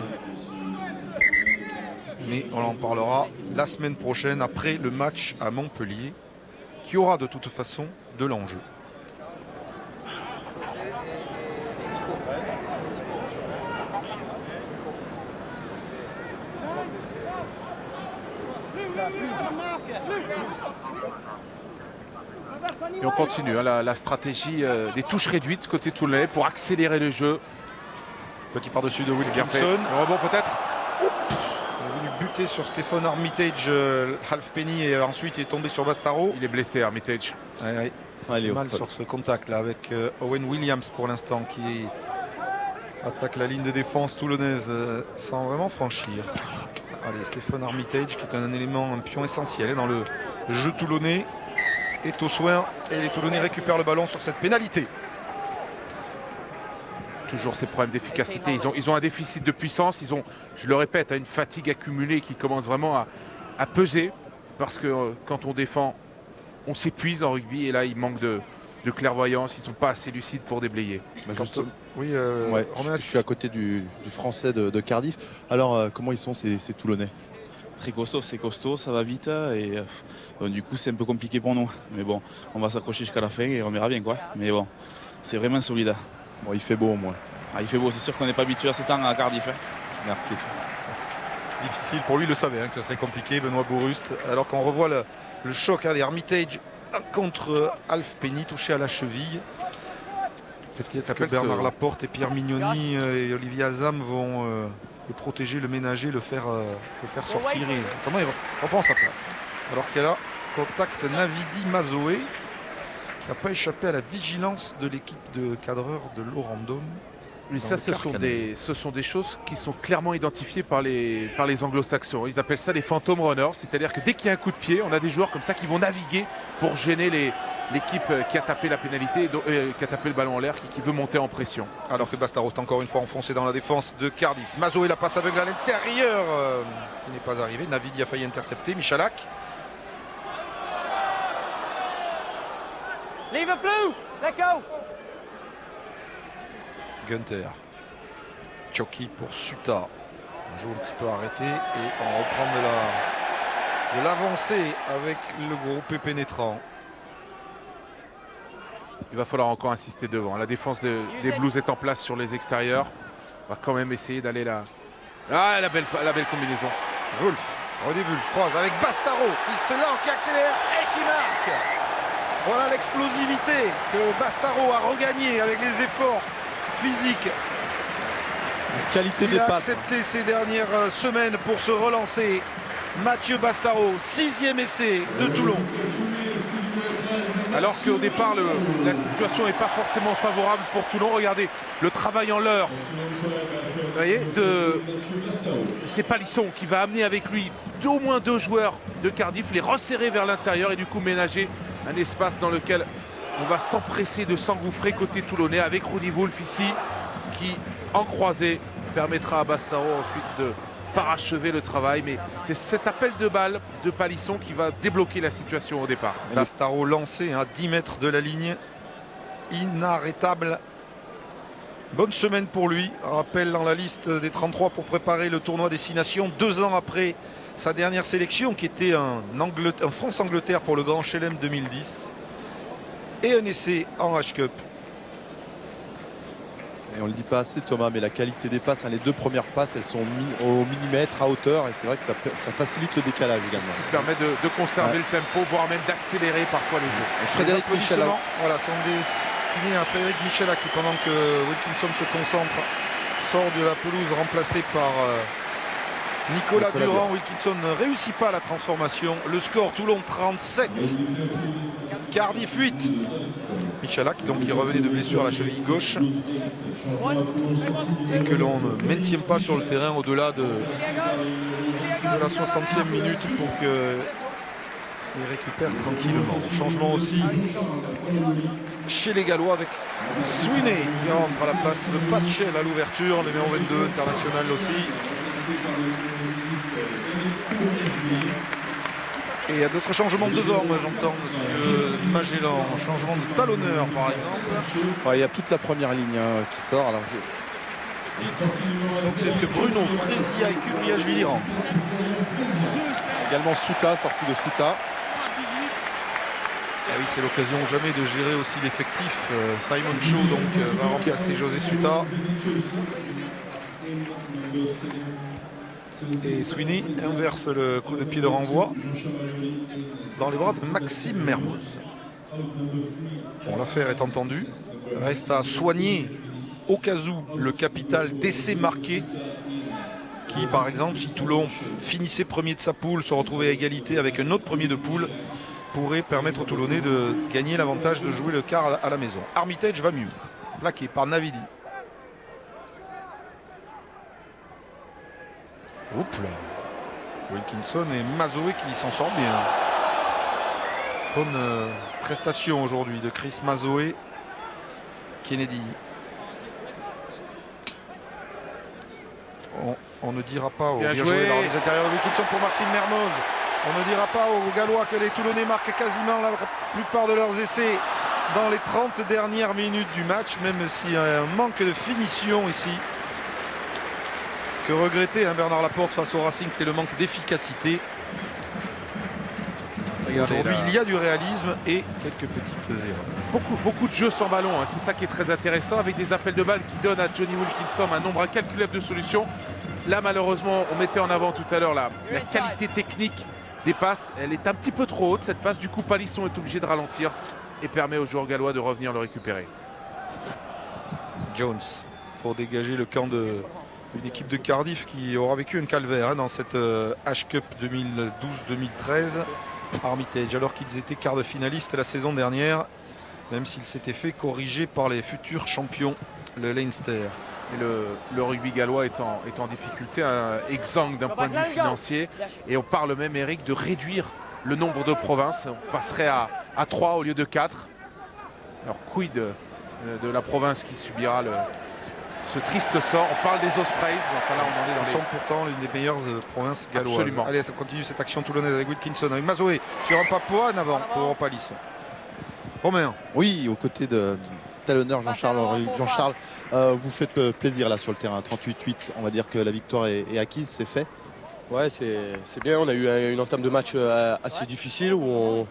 B: mais on en parlera la semaine prochaine après le match à Montpellier qui aura de toute façon de l'enjeu.
A: Et on continue la stratégie des touches réduites côté toulonnais pour accélérer le jeu.
B: Petit par-dessus de Wilkinson.
A: Le rebond peut-être.
B: Il est venu buter sur Stéphane Armitage, Halfpenny, et ensuite il est tombé sur Bastaro.
A: Il est blessé, Armitage.
B: Ouais, c'est mal sur ce contact là avec Owen Williams pour l'instant qui attaque la ligne de défense toulonnaise sans vraiment franchir. Allez, Stéphane Armitage qui est un élément, un pion essentiel dans le jeu toulonnais, est au soin et les Toulonnais récupèrent le ballon sur cette pénalité.
A: Toujours ces problèmes d'efficacité. Ils ont un déficit de puissance. Ils ont, je le répète, une fatigue accumulée qui commence vraiment à peser. Parce que quand on défend, on s'épuise en rugby. Et là, il manque de clairvoyance. Ils ne sont pas assez lucides pour déblayer.
D: Oui, je suis à côté du français de Cardiff. Alors, comment ils sont ces Toulonnais?
L: Très costaud, c'est costaud, ça va vite et du coup c'est un peu compliqué pour nous. Mais bon, on va s'accrocher jusqu'à la fin et on verra bien quoi. Mais bon, c'est vraiment solide.
D: Bon, il fait beau au moins.
L: Ah, il fait beau, c'est sûr qu'on n'est pas habitué à ces temps à Cardiff.
B: Merci. difficile pour lui, il le savait que ce serait compliqué, Benoît Bourust. Alors qu'on revoit le choc des Armitage contre Alf Penny, touché à la cheville. Peut-être que Bernard Laporte et Pierre Mignoni et Olivier Azam vont le protéger, le ménager, le faire sortir. Et comment il reprend sa place. Alors qu'il y a là contact Navidi Mazoé, qui n'a pas échappé à la vigilance de l'équipe de cadreurs de Laurent Dôme.
A: Mais ça, ce sont des choses qui sont clairement identifiées par les anglo-saxons. Ils appellent ça les phantom runners, c'est-à-dire que dès qu'il y a un coup de pied, on a des joueurs comme ça qui vont naviguer pour gêner l'équipe qui a tapé la pénalité, qui a tapé le ballon en l'air, qui veut monter en pression.
B: Alors que Bastareaud est encore une fois enfoncé dans la défense de Cardiff. Mazoé la passe aveugle à l'intérieur, qui n'est pas arrivé. Navidi a failli intercepter. Michalak.
F: Leave it blue. Let go.
B: Gunther. Choki pour Suta. On joue un petit peu arrêté et on reprend de l'avancée avec le groupe pénétrant.
A: Il va falloir encore insister devant. La défense des Blues est en place sur les extérieurs. On va quand même essayer d'aller là. Ah, la belle combinaison.
B: Wolf, Rodé Wolf croise avec Bastareaud qui se lance, qui accélère et qui marque. Voilà l'explosivité que Bastareaud a regagné avec les efforts physiques.
D: La qualité des passes.
B: Il a accepté ces dernières semaines pour se relancer. Mathieu Bastareaud, 6e essai de Toulon.
A: Alors qu'au départ, la situation n'est pas forcément favorable pour Toulon. Regardez, le travail en l'heure. Vous voyez, c'est Palisson qui va amener avec lui au moins 2 joueurs de Cardiff, les resserrer vers l'intérieur et du coup ménager un espace dans lequel on va s'empresser de s'engouffrer côté toulonnais avec Rudy Wolf ici qui, en croisé, permettra à Bastareaud ensuite de parachever le travail. Mais c'est cet appel de balle de Palisson qui va débloquer la situation au départ.
B: Bastareaud lancé à 10 mètres de la ligne. Inarrêtable. Bonne semaine pour lui. Rappel dans la liste des 33 pour préparer le tournoi Destination 2 ans après sa dernière sélection qui était un France-Angleterre pour le Grand Chelem 2010 et un essai en H-Cup.
D: Et on ne le dit pas assez Thomas, mais la qualité des passes, les 2 premières passes, elles sont au millimètre, à hauteur, et c'est vrai que ça facilite le décalage également.
A: Ce qui permet de conserver le tempo, voire même d'accélérer parfois les jeux.
D: Et Frédéric Michalak.
B: Voilà, sont destinés à Frédéric Michalak qui, pendant que Wilkinson se concentre, sort de la pelouse remplacé par Nicolas Durand. Wilkinson ne réussit pas la transformation. Le score Toulon 37, Cardiff 8. Michalak donc qui revenait de blessure à la cheville gauche et que l'on ne maintient pas sur le terrain au-delà de la 60e minute pour qu'il récupère tranquillement. Changement aussi chez les Gallois avec Sweeney qui rentre à la place de Patchell à l'ouverture, le numéro 22 international aussi. Et il y a d'autres changements devant, moi j'entends monsieur Magellan, changement de talonneur par exemple.
D: Il y a toute la première ligne qui sort. Alors
B: donc c'est que Bruno Frésia et Kubriashvili rentrent.
D: Également Souta, sortie de Souta.
B: Ah oui, c'est l'occasion jamais de gérer aussi l'effectif. Simon Shaw donc va remplacer José Souta. Et Sweeney inverse le coup de pied de renvoi dans les bras de Maxime Mermoz. Bon, l'affaire est entendue. Reste à soigner au cas où le capital d'essai marqué qui, par exemple, si Toulon finissait premier de sa poule, se retrouvait à égalité avec un autre premier de poule, pourrait permettre aux Toulonnais de gagner l'avantage de jouer le quart à la maison. Armitage va mieux, plaqué par Navidi. Oups là. Wilkinson et Mazoé qui s'en sortent bien. Bonne prestation aujourd'hui de Chris Mazoé. Kennedy. On ne dira pas au bien joué dans les intérieurs de Wilkinson pour Maxime Mermoz. On ne dira pas aux Gallois que les Toulonnais marquent quasiment la plupart de leurs essais dans les 30 dernières minutes du match, même s'il y a un manque de finition ici. Ce que regrettait Bernard Laporte face au Racing, c'était le manque d'efficacité. Aujourd'hui, il y a du réalisme et quelques petites erreurs.
A: Beaucoup de jeux sans ballon, c'est ça qui est très intéressant, avec des appels de balles qui donnent à Johnny Wilkinson un nombre incalculable de solutions. Là, malheureusement, on mettait en avant tout à l'heure la qualité technique des passes. Elle est un petit peu trop haute, cette passe. Du coup, Palisson est obligé de ralentir et permet aux joueurs gallois de revenir le récupérer.
B: Jones pour dégager le camp d'une équipe de Cardiff qui aura vécu un calvaire dans cette H-Cup 2012-2013. Armitage, alors qu'ils étaient quart de finalistes la saison dernière, même s'ils s'étaient fait corriger par les futurs champions, le Leinster.
A: Et le rugby gallois est en difficulté, exsangue d'un point de vue financier. Et on parle même, Eric, de réduire le nombre de provinces. On passerait à 3 au lieu de 4. Alors quid de la province qui subira ce triste sort? On parle des Ospreys, mais enfin là on en est dans
B: Ils sont pourtant l'une des meilleures provinces galloises.
A: Absolument.
B: Allez, ça continue cette action toulonnaise avec Wilkinson, avec Mazoé sur un Papouas en avant pour Palisson. Romain.
D: Oui, aux côtés de talonneur Jean-Charles, vous faites plaisir là sur le terrain. 38-8, on va dire que la victoire est acquise, c'est fait.
K: Ouais, c'est bien. On a eu une entame de match assez difficile où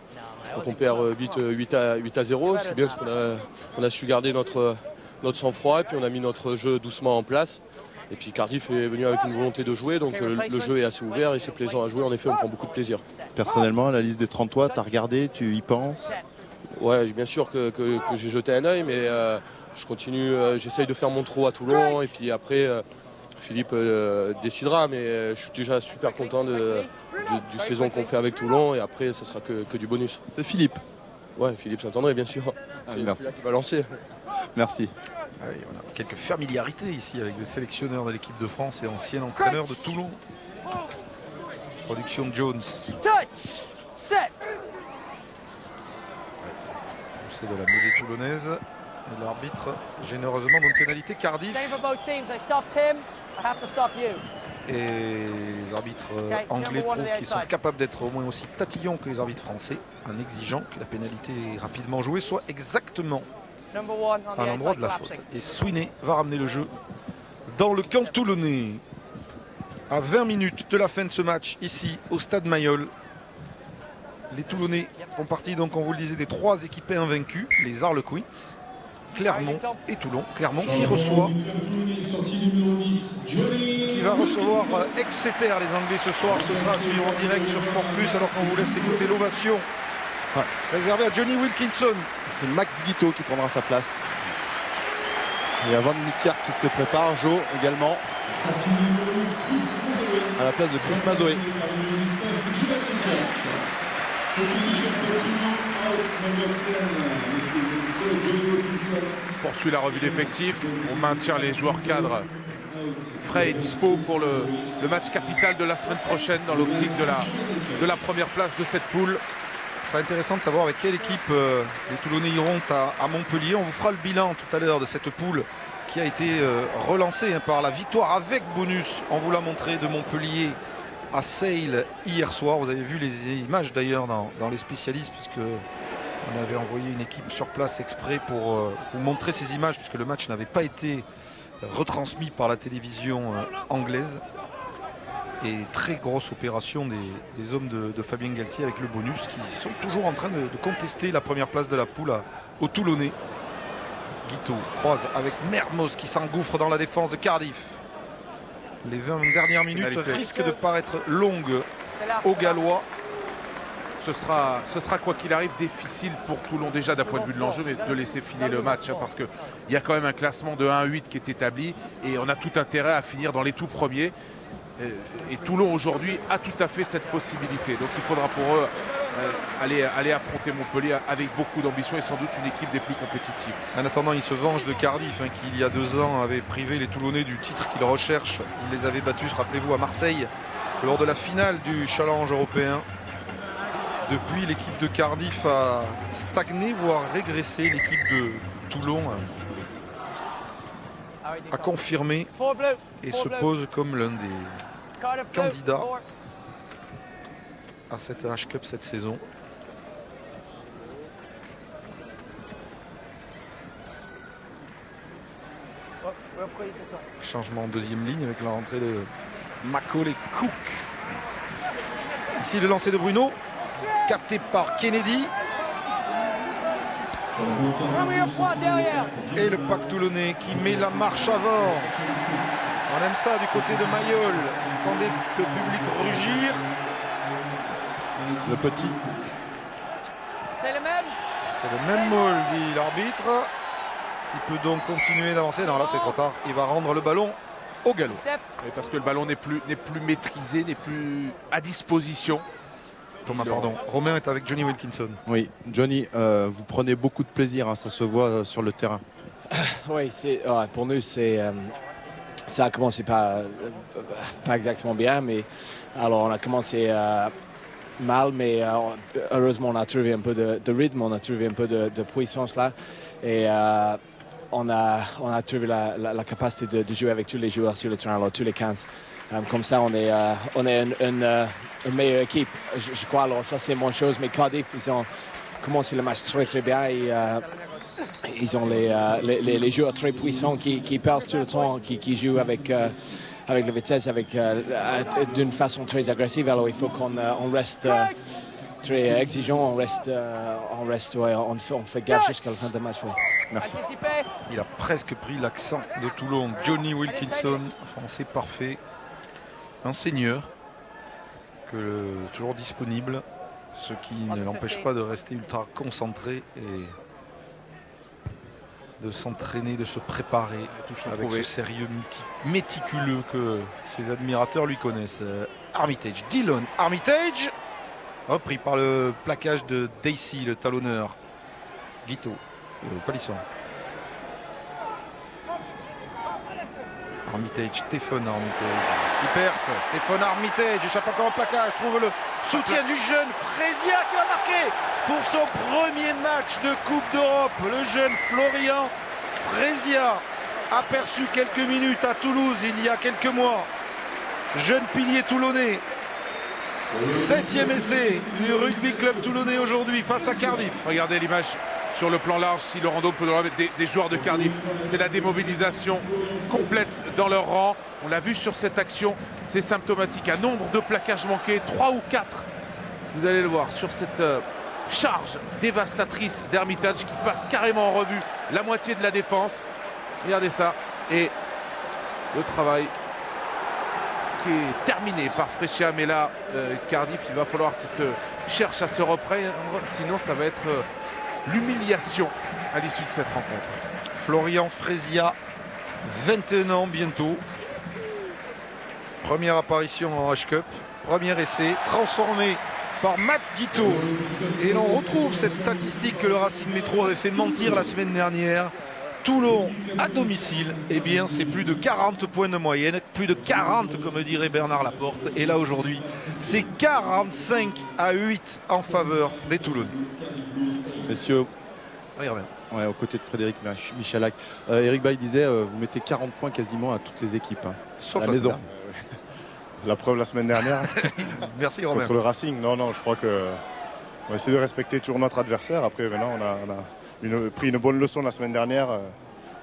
K: on perd 8 à 0. Ce qui est bien, c'est qu'on a su garder notre sang-froid et puis on a mis notre jeu doucement en place. Et puis Cardiff est venu avec une volonté de jouer, donc le jeu est assez ouvert et c'est plaisant à jouer. En effet, on prend beaucoup de plaisir.
D: Personnellement, la liste des 33, tu as regardé, tu y penses?
K: Ouais, bien sûr que j'ai jeté un œil, mais je continue, j'essaye de faire mon trou à Toulon et puis après Philippe décidera, mais je suis déjà super content du saison qu'on fait avec Toulon et après ça sera que du bonus.
D: C'est Philippe.
K: Ouais, Philippe Saint-André, bien sûr. C'est celui-là qui va lancer.
D: Merci.
B: Ah oui, on a quelques familiarités ici avec le sélectionneur de l'équipe de France et ancien entraîneur de Toulon. Production Jones.
F: Touch, set.
B: C'est de la mêlée toulonnaise. Et l'arbitre généreusement donne pénalité Cardiff.
F: Same for both teams. I stopped him. I have to stop you.
B: Et les arbitres anglais prouvent qu'ils sont capables d'être au moins aussi tatillons que les arbitres français, en exigeant que la pénalité rapidement jouée soit exactement à l'endroit de la faute. Et Sweeney va ramener le jeu dans le camp toulonnais. À 20 minutes de la fin de ce match, ici au stade Mayol. Les Toulonnais font partie, donc on vous le disait, des 3 équipes invaincues, les Harlequins, Clermont et Toulon. Clermont qui reçoit, qui va recevoir Exeter, les Anglais ce soir. Ce sera à suivre en direct sur Sport Plus, alors qu'on vous laisse écouter l'ovation réservée à Johnny Wilkinson.
D: C'est Max Guiteau qui prendra sa place. Et avant Nickard qui se prépare, Joe également à la place de Chris Mazoé.
A: Poursuit la revue d'effectifs. On maintient les joueurs cadres frais et dispo pour le match capital de la semaine prochaine dans l'optique de la première place de cette poule.
B: Ce sera intéressant de savoir avec quelle équipe les Toulonnais iront à Montpellier. On vous fera le bilan tout à l'heure de cette poule qui a été relancée par la victoire avec bonus. On vous l'a montré de Montpellier à Sale hier soir. Vous avez vu les images d'ailleurs dans les spécialistes, puisque on avait envoyé une équipe sur place exprès pour vous montrer ces images, puisque le match n'avait pas été retransmis par la télévision anglaise. Et très grosse opération des hommes de Fabien Galtier avec le bonus, qui sont toujours en train de contester la première place de la poule aux Toulonnais. Guiteau croise avec Mermoz qui s'engouffre dans la défense de Cardiff. Les 20 dernières minutes risquent de paraître longues aux Gallois.
A: Ce sera quoi qu'il arrive difficile pour Toulon déjà d'un point de vue de l'enjeu, mais de laisser filer le match, parce qu'il y a quand même un classement de 1-8 qui est établi et on a tout intérêt à finir dans les tout premiers. Et Toulon aujourd'hui a tout à fait cette possibilité. Donc il faudra pour eux aller affronter Montpellier avec beaucoup d'ambition et sans doute une équipe des plus compétitives.
B: En attendant, ils se vengent de Cardiff, qui il y a 2 ans avait privé les Toulonnais du titre qu'ils recherchent. Ils les avaient battus, rappelez-vous, à Marseille lors de la finale du Challenge européen. Depuis, l'équipe de Cardiff a stagné, voire régressé. L'équipe de Toulon a confirmé et se pose comme l'un des candidats à cette H-Cup cette saison. Changement en deuxième ligne avec la rentrée de Macaulay Cook. Ici le lancer de Bruno, capté par Kennedy. Et le pack toulonnais qui met la marche avant On aime ça du côté de Mayol. Entendez le public rugir.
D: Le petit.
F: C'est le même.
B: C'est le même mot, dit l'arbitre. Qui peut donc continuer d'avancer. Non, là c'est trop tard. Il va rendre le ballon au galop.
A: Oui, parce que le ballon n'est plus maîtrisé, n'est plus à disposition.
B: Thomas, pardon. Romain est avec Johnny Wilkinson.
D: Oui, Johnny, vous prenez beaucoup de plaisir, hein, ça se voit sur le terrain.
M: Oui, pour nous, ça a commencé pas exactement bien, mais alors on a commencé mal, mais heureusement on a trouvé un peu de rythme, on a trouvé un peu de puissance là, et on a trouvé la capacité de jouer avec tous les joueurs sur le terrain, alors tous les 15. Comme ça, on est une meilleure équipe, je crois. Alors ça, c'est une bonne chose. Mais Cardiff, ils ont commencé le match très très bien. Et, ils ont les joueurs très puissants qui percent tout le temps, qui jouent avec la vitesse, d'une façon très agressive. Alors il faut qu'on reste très exigeant, on fait gaffe jusqu'à la fin du match. Ouais. Merci.
B: Il a presque pris l'accent de Toulon. Johnny Wilkinson, français parfait. Un seigneur, toujours disponible, ce qui ne l'empêche pas de rester ultra concentré et de s'entraîner, de se préparer avec ce sérieux méticuleux que ses admirateurs lui connaissent. Armitage, Dillon Armitage, repris par le plaquage de Dacey, le talonneur. Guito, Palisson. Armitage, Stéphane Armitage, qui perce, Stéphane Armitage, échappe encore au plaquage, trouve le soutien du jeune Frésia qui va marquer pour son premier match de Coupe d'Europe. Le jeune Florian Frésia, aperçu quelques minutes à Toulouse il y a quelques mois. Jeune pilier toulonnais, 7e essai du rugby club toulonnais aujourd'hui face à Cardiff.
A: Regardez l'image sur le plan large, si Laurent Daube peut le remettre des joueurs de Cardiff. C'est la démobilisation complète dans leur rang. On l'a vu sur cette action, c'est symptomatique. Un nombre de plaquages manqués, 3 ou 4. Vous allez le voir sur cette charge dévastatrice d'Hermitage qui passe carrément en revue la moitié de la défense. Regardez ça. Et le travail qui est terminé par Fréchia. Mais là, Cardiff, il va falloir qu'il se cherche à se reprendre. Sinon, ça va être l'humiliation à l'issue de cette rencontre.
B: Florian Frésia, 21 ans bientôt. Première apparition en H-Cup, premier essai, transformé par Matt Guito. Et l'on retrouve cette statistique que le Racing Métro avait fait mentir la semaine dernière. Toulon à domicile, eh bien c'est plus de 40 points de moyenne, plus de 40 comme dirait Bernard Laporte. Et là aujourd'hui, c'est 45-8 en faveur des Toulonnais.
D: Messieurs,
B: oui,
D: aux côtés de Frédéric Michalak, Eric Bailly disait vous mettez 40 points quasiment à toutes les équipes.
B: Sauf
D: la
B: la
D: maison.
H: La preuve la semaine dernière.
B: Merci Romain.
H: Contre le Racing, non, je crois que on va essayer de respecter toujours notre adversaire. Après, maintenant, on a pris une bonne leçon la semaine dernière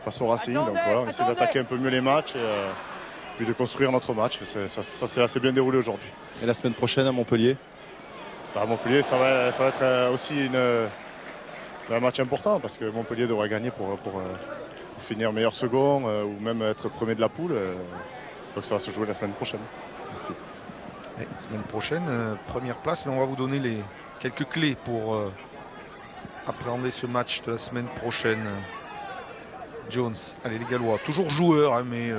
H: face au Racing. Donc voilà, on essaie d'attaquer un peu mieux les matchs et puis de construire notre match. Ça s'est assez bien déroulé aujourd'hui.
D: Et la semaine prochaine à Montpellier
H: À Montpellier, ça va être aussi un match important parce que Montpellier devra gagner pour finir meilleur second ou même être premier de la poule. Donc ça va se jouer la semaine prochaine. Merci.
B: Et semaine prochaine, première place, mais on va vous donner quelques clés pour appréhender ce match de la semaine prochaine. Jones, allez les Gallois, toujours joueurs, hein, mais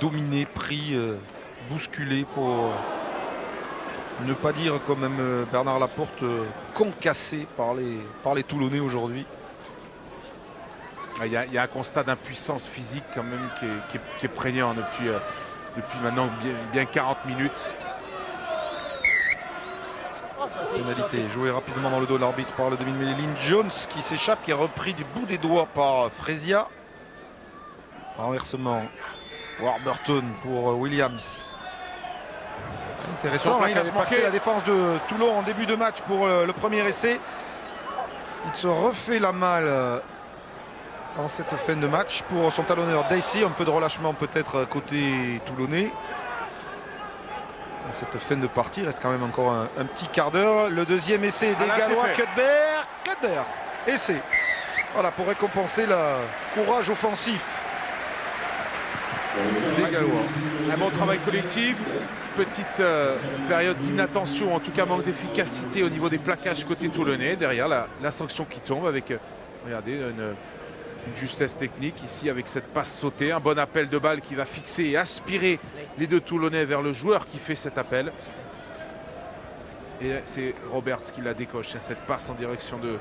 B: dominés, pris, bousculés pour ne pas dire quand même Bernard Laporte, concassé par les Toulonnais aujourd'hui.
A: Il y a un constat d'impuissance physique quand même qui est prégnant depuis maintenant bien 40 minutes.
B: Pénalité jouée rapidement dans le dos de l'arbitre par le demi-mêlée Lynn Jones qui s'échappe, qui est repris du bout des doigts par Frésia. Renversement Warburton pour Williams. Intéressant, hein, il avait passé la défense de Toulon en début de match pour le premier essai. Il se refait la malle en cette fin de match pour son talonneur Dacey. Un peu de relâchement peut-être côté toulonnais. Dans cette fin de partie, il reste quand même encore un petit quart d'heure. Le deuxième essai des Gallois, Cuthbert, essai. Voilà, pour récompenser le courage offensif des Gallois. Gallois.
A: Un bon travail collectif, petite période d'inattention, en tout cas manque d'efficacité au niveau des plaquages côté toulonnais. Derrière la sanction qui tombe avec, regardez, une justesse technique ici avec cette passe sautée. Un bon appel de balle qui va fixer et aspirer les deux Toulonnais vers le joueur qui fait cet appel. Et c'est Roberts qui la décoche, cette passe en direction de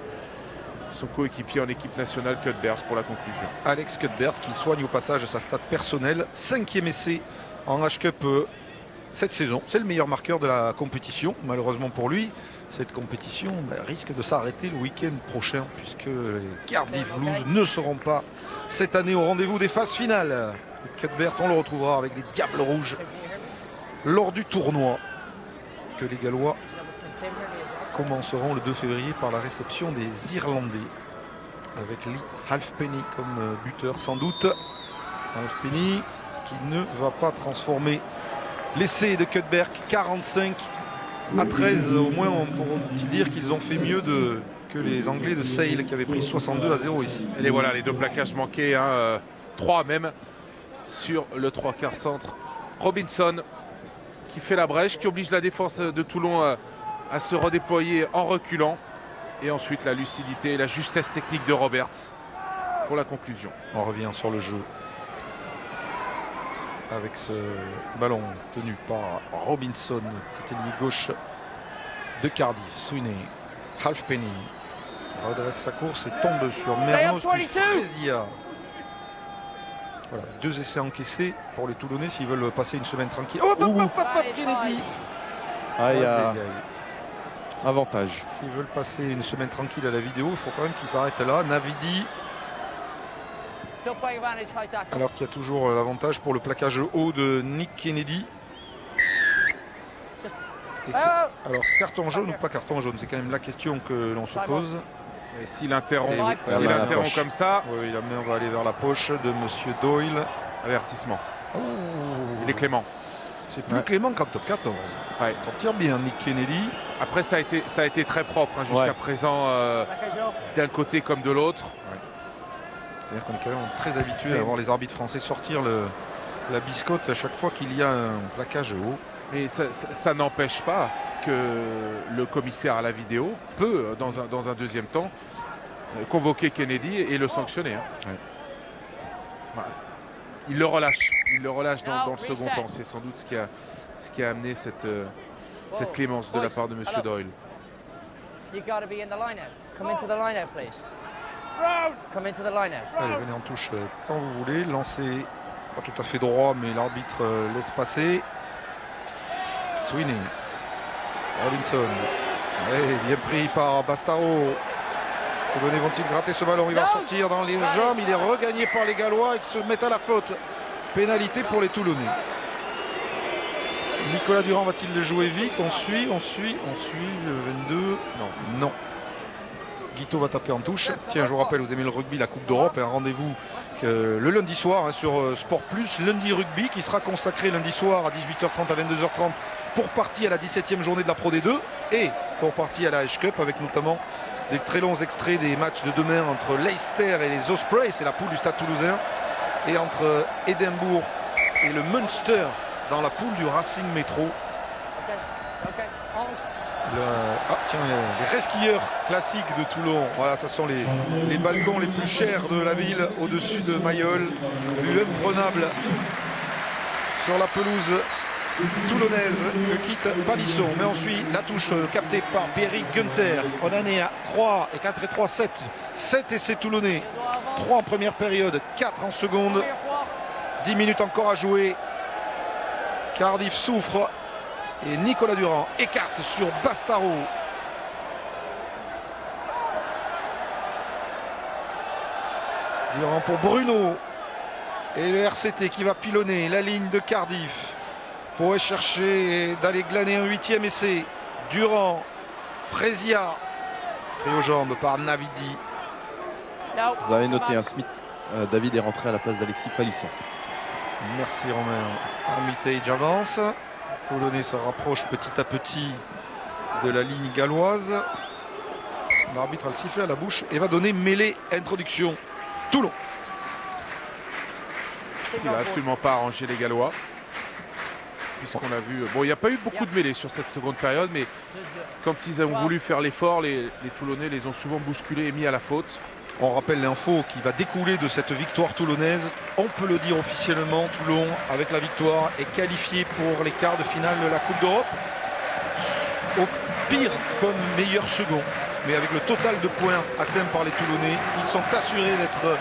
A: son coéquipier en équipe nationale, Cuthbert, pour la conclusion.
B: Alex Cuthbert qui soigne au passage sa stat personnelle. 5e essai en H-Cup cette saison. C'est le meilleur marqueur de la compétition. Malheureusement pour lui, cette compétition risque de s'arrêter le week-end prochain puisque les Cardiff Blues ne seront pas cette année au rendez-vous des phases finales. Cuthbert, on le retrouvera avec les Diables Rouges lors du tournoi que les Gallois commenceront le 2 février par la réception des Irlandais avec Lee Halfpenny comme buteur sans doute. Halfpenny qui ne va pas transformer l'essai de Cuthbert. 45-13, au moins on pourrait dire qu'ils ont fait mieux que les Anglais de Sale qui avaient pris 62-0 ici.
A: Et les voilà, les deux plaquages manqués, 3 même sur le 3/4 centre. Robinson qui fait la brèche, qui oblige la défense de Toulon à se redéployer en reculant. Et ensuite la lucidité et la justesse technique de Roberts pour la conclusion.
B: On revient sur le jeu avec ce ballon tenu par Robinson, petit ailier gauche de Cardiff. Sweeney, Halfpenny redresse sa course et tombe sur Mernos plus Frezia. Voilà, 2 essais encaissés pour les Toulonnais s'ils veulent passer une semaine tranquille. Oh, Kennedy.
D: Il y a avantage.
B: S'ils veulent passer une semaine tranquille à la vidéo, il faut quand même qu'ils s'arrêtent là. Navidi. Alors qu'il y a toujours l'avantage pour le plaquage haut de Nick Kennedy. Alors carton jaune ou pas carton jaune, c'est quand même la question que l'on se pose.
A: Et s'il interrompt, comme ça,
B: oui, la main va aller vers la poche de Monsieur Doyle.
A: Avertissement. Il est clément.
B: C'est plus clément qu'en top 14.
A: Ouais.
B: Ça tire bien Nick Kennedy.
A: Après ça a été très propre jusqu'à présent, d'un côté comme de l'autre.
B: C'est-à-dire qu'on est quand même très habitué à voir les arbitres français sortir la biscotte à chaque fois qu'il y a un plaquage haut.
A: Mais ça n'empêche pas que le commissaire à la vidéo peut, dans un deuxième temps, convoquer Kennedy et le sanctionner. Il le relâche dans le second temps. C'est sans doute ce qui a amené cette clémence de la part de M. Doyle.
B: Allez, venez en touche quand vous voulez. Lancer pas tout à fait droit, mais l'arbitre laisse passer. Sweeney. Robinson. Bien pris par Bastaro. Toulonnais vont-ils gratter ce ballon? Il va sortir dans les jambes. Il est regagné par les Gallois et qui se mettent à la faute. Pénalité pour les Toulonnais. Nicolas Durand va-t-il le jouer vite? On suit le 22. Non. Guito va taper en touche. Tiens, je vous rappelle, vous aimez le rugby, la Coupe d'Europe, un rendez-vous le lundi soir sur Sport Plus, lundi rugby, qui sera consacré lundi soir à 18h30 à 22h30 pour partie à la 17e journée de la Pro D2 et pour partie à la H-Cup, avec notamment des très longs extraits des matchs de demain entre Leicester et les Ospreys, c'est la poule du Stade Toulousain, et entre Édimbourg et le Munster dans la poule du Racing Métro. Les resquilleurs classiques de Toulon. Voilà, ce sont les balcons les plus chers de la ville au-dessus de Mayol. Vue imprenable sur la pelouse toulonnaise que quitte Palisson. Mais on suit la touche captée par Pierrick Gunther. On en est à 3 et 4 et 3, 7. 7 essais toulonnais. 3 en première période, 4 en seconde. 10 minutes encore à jouer. Cardiff souffre. Et Nicolas Durand écarte sur Bastaro. Durand pour Bruno. Et le RCT qui va pilonner la ligne de Cardiff pour chercher d'aller glaner un 8e essai. Durand, Frezia, pris aux jambes par Navidi.
D: Vous avez noté un Smith. David est rentré à la place d'Alexis Palisson.
B: Merci Romain. Armitage avance. Toulonnais se rapproche petit à petit de la ligne galloise. L'arbitre a le sifflet à la bouche et va donner mêlée introduction. Toulon.
A: Ce qui va absolument pas arranger les Gallois. Puisqu'on a vu... Bon, il n'y a pas eu beaucoup de mêlées sur cette seconde période, mais quand ils ont voulu faire l'effort, les Toulonnais les ont souvent bousculés et mis à la faute.
B: On rappelle l'info qui va découler de cette victoire toulonnaise. On peut le dire officiellement, Toulon, avec la victoire, est qualifié pour les quarts de finale de la Coupe d'Europe. Au pire, comme meilleur second. Mais avec le total de points atteints par les Toulonnais, ils sont assurés d'être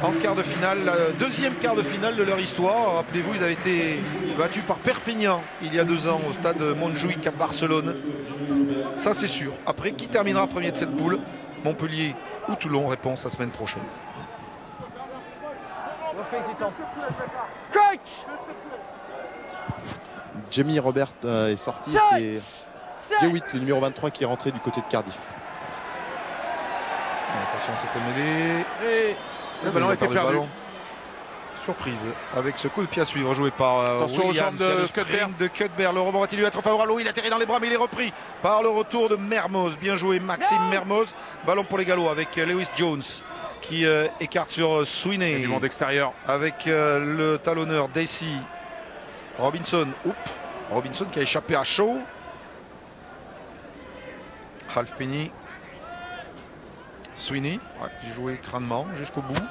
B: en quart de finale, deuxième quart de finale de leur histoire. Rappelez-vous, ils avaient été battus par Perpignan il y a 2 ans au stade Montjuïc à Barcelone. Ça c'est sûr. Après, qui terminera premier de cette poule? Montpellier ou Toulon? Réponse la semaine prochaine.
D: Jamie Robert est sorti. C'est Dewitt, le numéro 23, qui est rentré du côté de Cardiff.
B: Attention, c'était mêlée.
A: Et le ballon a été perdu.
B: Surprise avec ce coup de pied à suivre joué par Williams de Cuthbert. Le rebond va-t-il lui être favorable? Il atterrit dans les bras mais il est repris par le retour de Mermoz. Bien joué Maxime Mermoz. Ballon pour les Gallois avec Lewis Jones qui écarte sur Sweeney.
A: Du monde extérieur.
B: Avec le talonneur Dacey. Robinson. Robinson qui a échappé à Shaw. Halfpenny. Sweeney qui jouait crânement jusqu'au bout.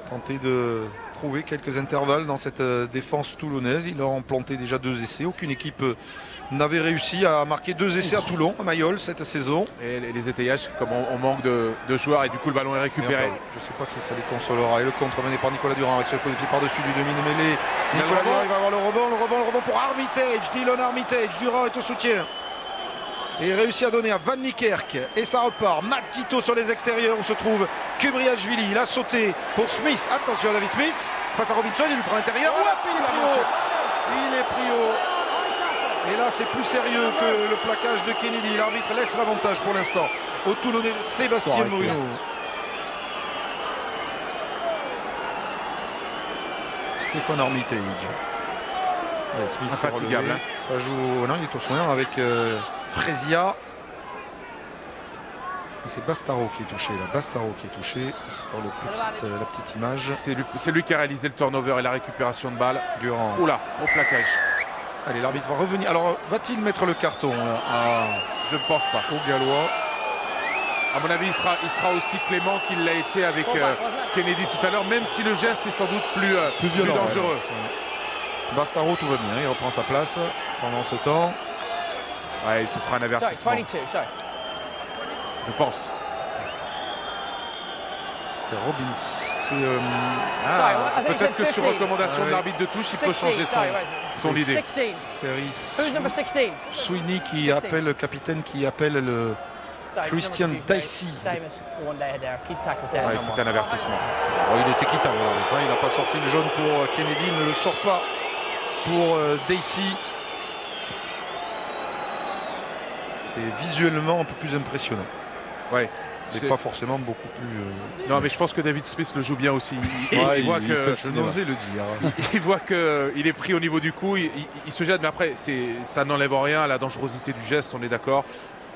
B: Tenter de trouver quelques intervalles dans cette défense toulonnaise. Ils leur ont planté déjà 2 essais. Aucune équipe n'avait réussi à marquer 2 essais à Toulon, à Mayol, cette saison.
A: Et les étayages, comme on manque de joueurs et du coup le ballon est récupéré.
B: Je ne sais pas si ça les consolera. Et le contre mené par Nicolas Durand avec ce coup de pied par-dessus du demi-mêlée. Nicolas Durand, il va avoir le rebond pour Armitage. Dillon Armitage. Durand est au soutien. Et réussit à donner à Van Niekerk. Et ça repart. Matt Quito sur les extérieurs où se trouve Kubriashvili. Il a sauté pour Smith. Attention à David Smith. Face à Robinson, il lui prend l'intérieur. Il est pris haut. Et là, c'est plus sérieux que le plaquage de Kennedy. L'arbitre laisse l'avantage pour l'instant au Toulonnais Sébastien Mourinho. Stéphane Armitage. Smith
A: infatigable.
B: Ça joue. Non, il est au soin avec Fresia. C'est Bastaro qui est touché là. Bastaro qui est touché sur la petite image.
A: C'est lui qui a réalisé le turnover et la récupération de balle.
B: Durand.
A: Oula, au plaquage.
B: Allez, l'arbitre va revenir. Alors, va-t-il mettre le carton là
A: Je ne pense pas.
B: Aux Gallois.
A: À mon avis, il sera aussi clément qu'il l'a été avec Kennedy tout à l'heure, même si le geste est sans doute plus dangereux.
B: Ouais. Bastaro, tout va bien. Il reprend sa place pendant ce temps.
A: Ouais, ce sera un avertissement. Je pense.
B: C'est Robbins.
A: Peut-être que sur recommandation de l'arbitre de touche, il peut changer son idée.
B: Sweeney qui appelle le capitaine, qui appelle le Christian Dicey.
A: Ouais, c'est un avertissement.
B: Oh, il est équitable. Il n'a pas sorti le jaune pour Kennedy, il ne le sort pas pour Dicey. C'est visuellement un peu plus impressionnant.
A: Ouais.
B: C'est pas forcément beaucoup plus.
A: Non, mais je pense que David Smith le joue bien aussi. Il voit que
B: je n'osais le dire.
A: Il voit qu'il est pris au niveau du coup. Il se jette, mais après, ça n'enlève rien à la dangerosité du geste. On est d'accord.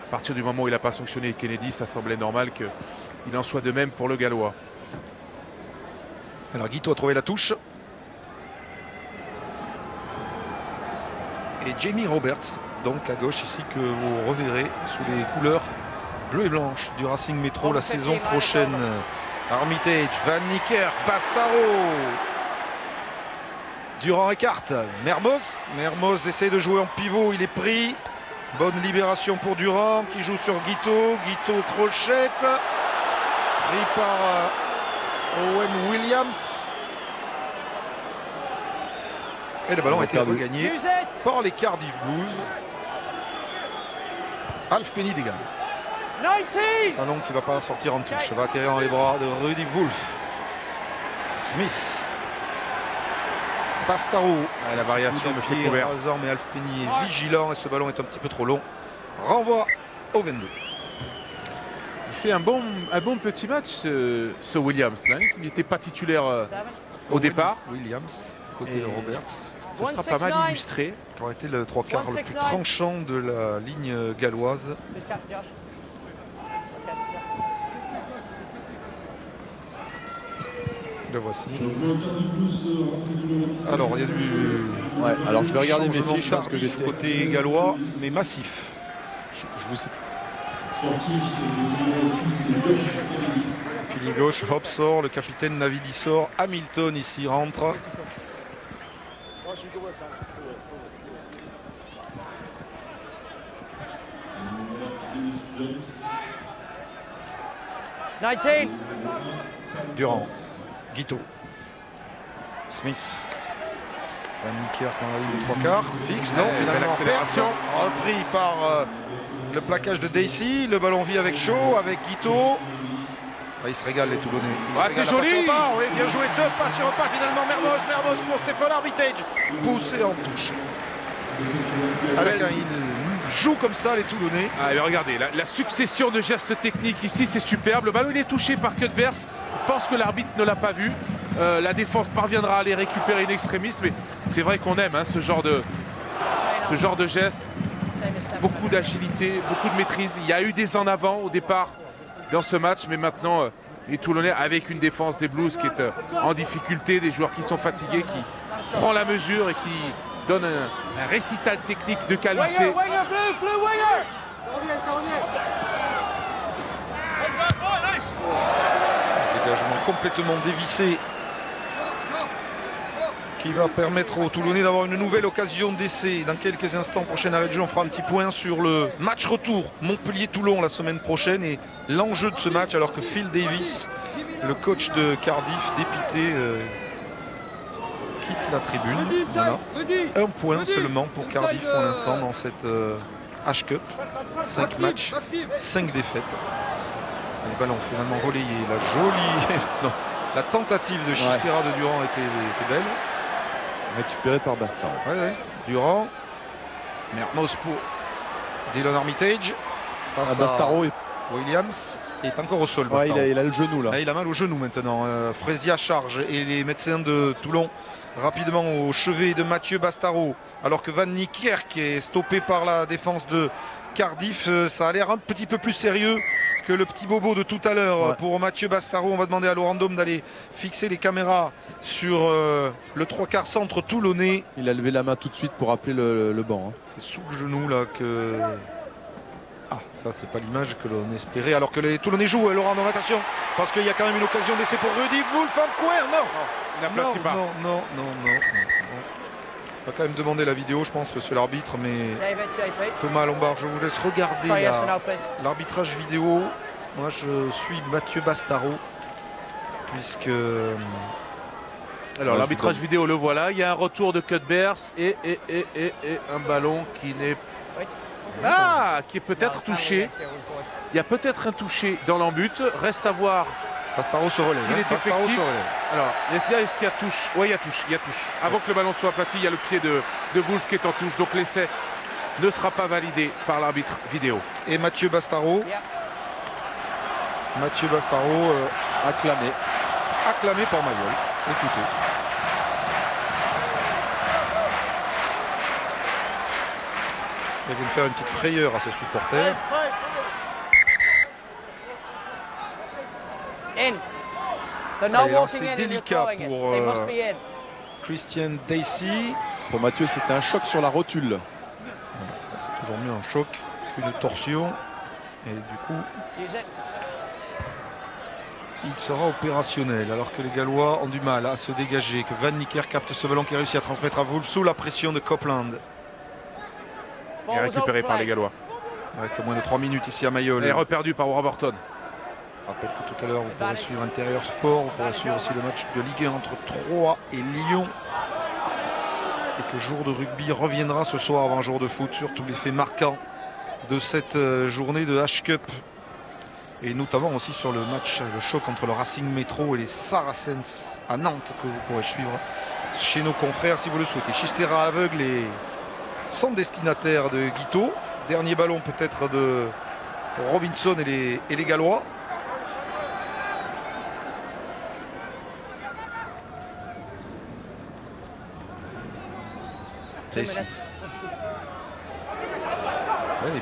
A: À partir du moment où il n'a pas sanctionné Kennedy, ça semblait normal qu'il en soit de même pour le Gallois.
B: Alors Guito a trouvé la touche. Et Jamie Roberts, donc à gauche ici, que vous reverrez sous les couleurs bleu et blanche du Racing Métro la saison prochaine. Armitage, Van Niekerk, Bastaro. Durand écarte. Mermoz essaie de jouer en pivot, il est pris. Bonne libération pour Durand qui joue sur Guito. Guito crochette. Pris par Owen Williams. Et le ballon a été regagné par les Cardiff Blues. Halfpenny dégage. Ballon qui ne va pas sortir en touche. Va atterrir dans les bras de Rudy Wolf. Smith. Bastaro.
A: La variation de ses couverts.
B: Mais Halfpenny est vigilant et ce ballon est un petit peu trop long. Renvoi au 22.
A: Il fait un bon petit match ce Williams. Là. Il n'était pas titulaire au départ.
B: Williams, côté de Roberts.
A: Ce sera pas mal illustré.
B: Qui aurait été le 3/4 le plus tranchant de la ligne galloise. Le voici. Alors, il y a du.
D: Ouais, alors je vais regarder mes
B: changement
D: fiches parce que
B: tardif
D: j'étais.
B: côté gallois, mais massif.
D: Je vous
B: Fili gauche, Hop sort, le capitaine Navidi sort, Hamilton ici rentre. Durand, Guito, Smith, Van Niekerk dans la ligne de 3 quarts, fixe, non, finalement personne, repris par le plaquage de Dacey, le ballon vit avec Shaw, avec Guito. Ah, ils se régalent les Toulonnais.
A: C'est joli.
B: Oui, bien joué, 2 passes sur un pas finalement, Mermoz pour Stéphane Armitage, poussé en touche. Avec il joue comme ça les Toulonnais.
A: Ah, mais regardez, la succession de gestes techniques ici, c'est superbe. Le ballon il est touché par Cuthbert. Je pense que l'arbitre ne l'a pas vu. La défense parviendra à les récupérer in extremis, mais c'est vrai qu'on aime ce genre de geste. Beaucoup d'agilité, beaucoup de maîtrise. Il y a eu des en avant au départ dans ce match, mais maintenant les Toulonnais avec une défense des Blues qui est en difficulté, des joueurs qui sont fatigués, qui prend la mesure et qui donne un récital technique de qualité.
B: Dégagement complètement dévissé qui va permettre aux Toulonnais d'avoir une nouvelle occasion d'essai. Dans quelques instants, prochain arrêt de jeu, on fera un petit point sur le match retour Montpellier-Toulon la semaine prochaine et l'enjeu de ce match, alors que Phil Davis, le coach de Cardiff, dépité, quitte la tribune. Voilà. Un point seulement pour Cardiff pour l'instant dans cette H-Cup. 5 matchs, 5 défaites. Les ballons finalement relayés. La jolie... non, la tentative de Chistera de Durand était belle.
D: Récupéré par Bassaro.
B: Ouais. Durand. Mermoz pour Dylan Armitage. Face
D: Bastaro
B: à Williams. Il est encore au sol.
D: Ouais, il a le genou là.
B: Il a mal au genou maintenant. Frésia charge et les médecins de Toulon rapidement au chevet de Mathieu Bastaro. Alors que Van Niekerk est stoppé par la défense de Cardiff. Ça a l'air un petit peu plus sérieux que le petit bobo de tout à l'heure. Pour Mathieu Bastaro, on va demander à Laurent Dôme d'aller fixer les caméras sur le 3/4 centre toulonnais.
D: Il a levé la main tout de suite pour appeler le banc.
B: C'est sous le genou là que... Ah, ça c'est pas l'image que l'on espérait. Alors que les Toulonnais jouent, Laurent Dôme, attention, parce qu'il y a quand même une occasion d'essai pour Rudy Wolfenquer.
A: Il n'aplatit pas.
B: Non. On va quand même demander la vidéo, je pense, monsieur l'arbitre, mais Thomas Lombard, je vous laisse regarder l'arbitrage vidéo. Moi, je suis Mathieu Bastaro, puisque...
A: Alors, l'arbitrage vidéo, le voilà. Il y a un retour de Cuthbert et un ballon qui n'est... qui est peut-être touché. Il y a peut-être un touché dans l'embut. Reste à voir...
B: Bastaro se relève.
A: S'il est effectif. Alors, est-ce qu'il y a touche? Oui, il y a touche. Avant que le ballon soit aplati, il y a le pied de Wolf qui est en touche. Donc l'essai ne sera pas validé par l'arbitre vidéo.
B: Et Mathieu Bastaro.
D: Acclamé.
B: Acclamé par Mayol. Écoutez. Il vient de faire une petite frayeur à ses supporters. C'est délicat pour Christian Dacey.
D: Pour Mathieu, c'était un choc sur la rotule.
B: C'est toujours mieux un choc qu'une torsion. Et du coup, il sera opérationnel alors que les Gallois ont du mal à se dégager. Que Van Niekerk capte ce ballon qui a réussi à transmettre à Wolf sous la pression de Copeland.
A: Et récupéré par les Gallois.
B: Il reste moins de 3 minutes ici à Mayol.
A: Et reperdu par Warburton.
B: Je rappelle que tout à l'heure, vous pourrez suivre Intérieur Sport, vous pourrez suivre aussi le match de Ligue 1 entre Troyes et Lyon. Et que jour de rugby reviendra ce soir avant jour de foot sur tous les faits marquants de cette journée de H-Cup. Et notamment aussi sur le match, le choc entre le Racing Métro et les Saracens à Nantes que vous pourrez suivre chez nos confrères si vous le souhaitez. Chistera aveugle et sans destinataire de Guito. Dernier ballon peut-être de Robinson et les Gallois.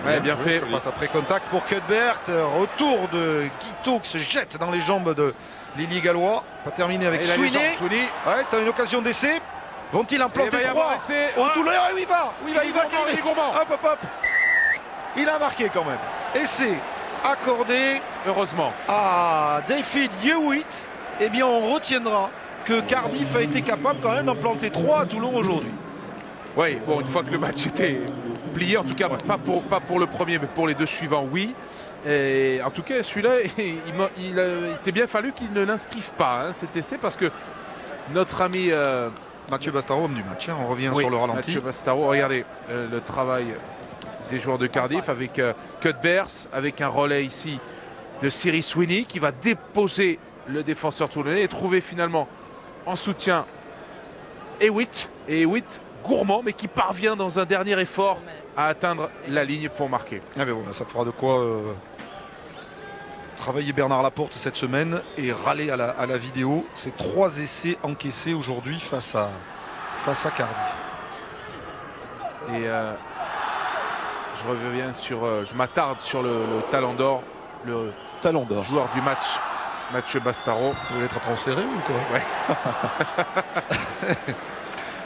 A: Ouais, bien fait.
B: Ça passe après contact pour Cuthbert. Retour de Guiteau qui se jette dans les jambes de Lily Gallois. Pas terminé avec
A: Et la
B: Sweeney.
A: légende, Sweeney.
B: Ouais, t'as une occasion d'essai. Vont-ils en planter
A: Et il va y avoir
B: 3
A: essai.
B: au
A: Ah.
B: Toulon? Oui, il va. Oui, il va.
A: Il est gourmand.
B: Hop. Il a marqué quand même. Essai accordé
A: Heureusement.
B: à David Hewitt. Eh bien, on retiendra que Cardiff a été capable quand même d'en planter 3 à Toulon aujourd'hui.
A: Oui, bon, une fois que le match était plié, en tout cas, pas pour le premier, mais pour les deux suivants, oui. Et en tout cas, celui-là, il s'est bien fallu qu'il ne l'inscrive pas, cet essai, parce que notre ami...
B: Mathieu Bastaro, homme du match, on revient
A: oui,
B: sur le ralenti.
A: Mathieu Bastaro, regardez le travail des joueurs de Cardiff avec Cuthbert, avec un relais ici de Cyril Sweeney qui va déposer le défenseur toulonnais et trouver finalement en soutien Hewitt. Et Hewitt, gourmand, mais qui parvient dans un dernier effort à atteindre la ligne pour marquer.
B: Ah ben voilà, ça fera de quoi travailler Bernard Laporte cette semaine et râler à la vidéo. C'est 3 essais encaissés aujourd'hui face à Cardiff.
A: Et je reviens sur, je m'attarde sur le talent d'or, le
D: talent d'or,
A: joueur du match, Mathieu Bastaro.
B: Vous voulez être transféré ou quoi?
A: Ouais.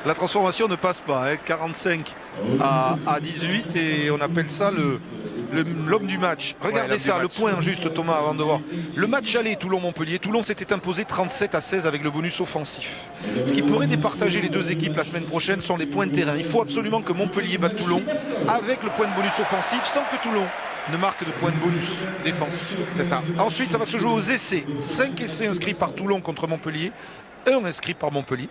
B: La transformation ne passe pas, 45 à 18 et on appelle ça l'homme du match. Regardez ça, le point juste Thomas avant de voir. Le match aller Toulon-Montpellier, Toulon s'était imposé 37-16 avec le bonus offensif. Ce qui pourrait départager les deux équipes la semaine prochaine sont les points de terrain. Il faut absolument que Montpellier batte Toulon avec le point de bonus offensif sans que Toulon ne marque de points de bonus défensif.
A: C'est ça.
B: Ensuite, ça va se jouer aux essais. 5 essais inscrits par Toulon contre Montpellier, 1 inscrit par Montpellier.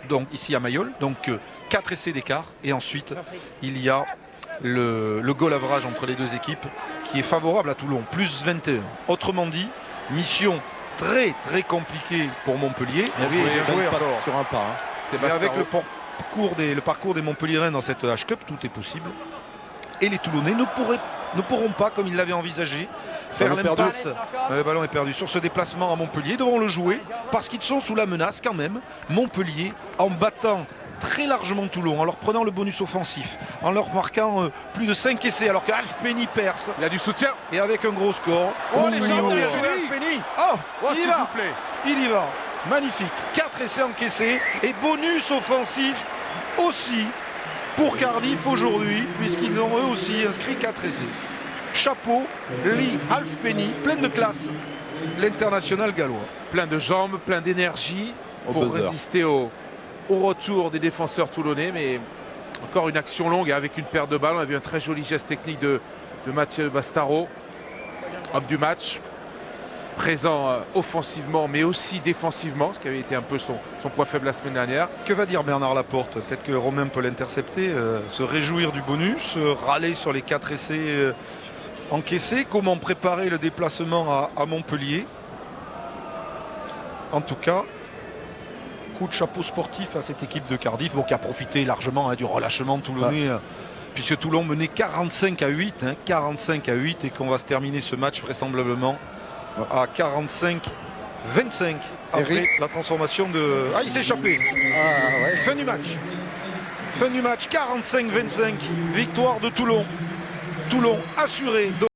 B: Donc ici à Mayol, donc 4 essais d'écart et ensuite il y a le goal average entre les deux équipes qui est favorable à Toulon, plus 21. Autrement dit, mission très compliquée pour Montpellier.
D: Bien joué
B: encore.
D: Sur un pas.
B: Mais avec le parcours des Montpelliérains dans cette H-Cup, tout est possible. Et les Toulonnais ne pourront pas, comme ils l'avaient envisagé, faire l'impasse. Le ballon est perdu sur ce déplacement à Montpellier. Devront le jouer parce qu'ils sont sous la menace quand même. Montpellier, en battant très largement Toulon, en leur prenant le bonus offensif, en leur marquant plus de 5 essais, alors que Alf Penny perce.
A: Il a du soutien.
B: Et avec un gros score.
A: Oh, les jambes,
B: bien joué, Alf Penny. Oh,
A: s'il vous plaît.
B: Il y va. Magnifique. 4 essais encaissés et bonus offensif aussi pour Cardiff aujourd'hui, puisqu'ils ont eux aussi inscrit 4 essais. Chapeau, Lee Halfpenny, plein de classe, l'international gallois.
A: Plein de jambes, plein d'énergie pour
D: buzzer.
A: résister au retour des défenseurs toulonnais. Mais encore une action longue avec une paire de balles. On a vu un très joli geste technique de Mathieu Bastaro, homme du match. Présent offensivement mais aussi défensivement, ce qui avait été un peu son point faible la semaine dernière.
B: Que va dire Bernard Laporte? Peut-être que Romain peut l'intercepter, se réjouir du bonus, râler sur les 4 essais encaissés. Comment préparer le déplacement à Montpellier? En tout cas, coup de chapeau sportif à cette équipe de Cardiff, qui a profité largement du relâchement toulonnais, puisque Toulon menait 45 à 8, 45 à 8 et qu'on va se terminer ce match vraisemblablement à 45-25 après la transformation de... Ah, il s'est échappé. Fin du match. Fin du match, 45-25, victoire de Toulon. Toulon assuré.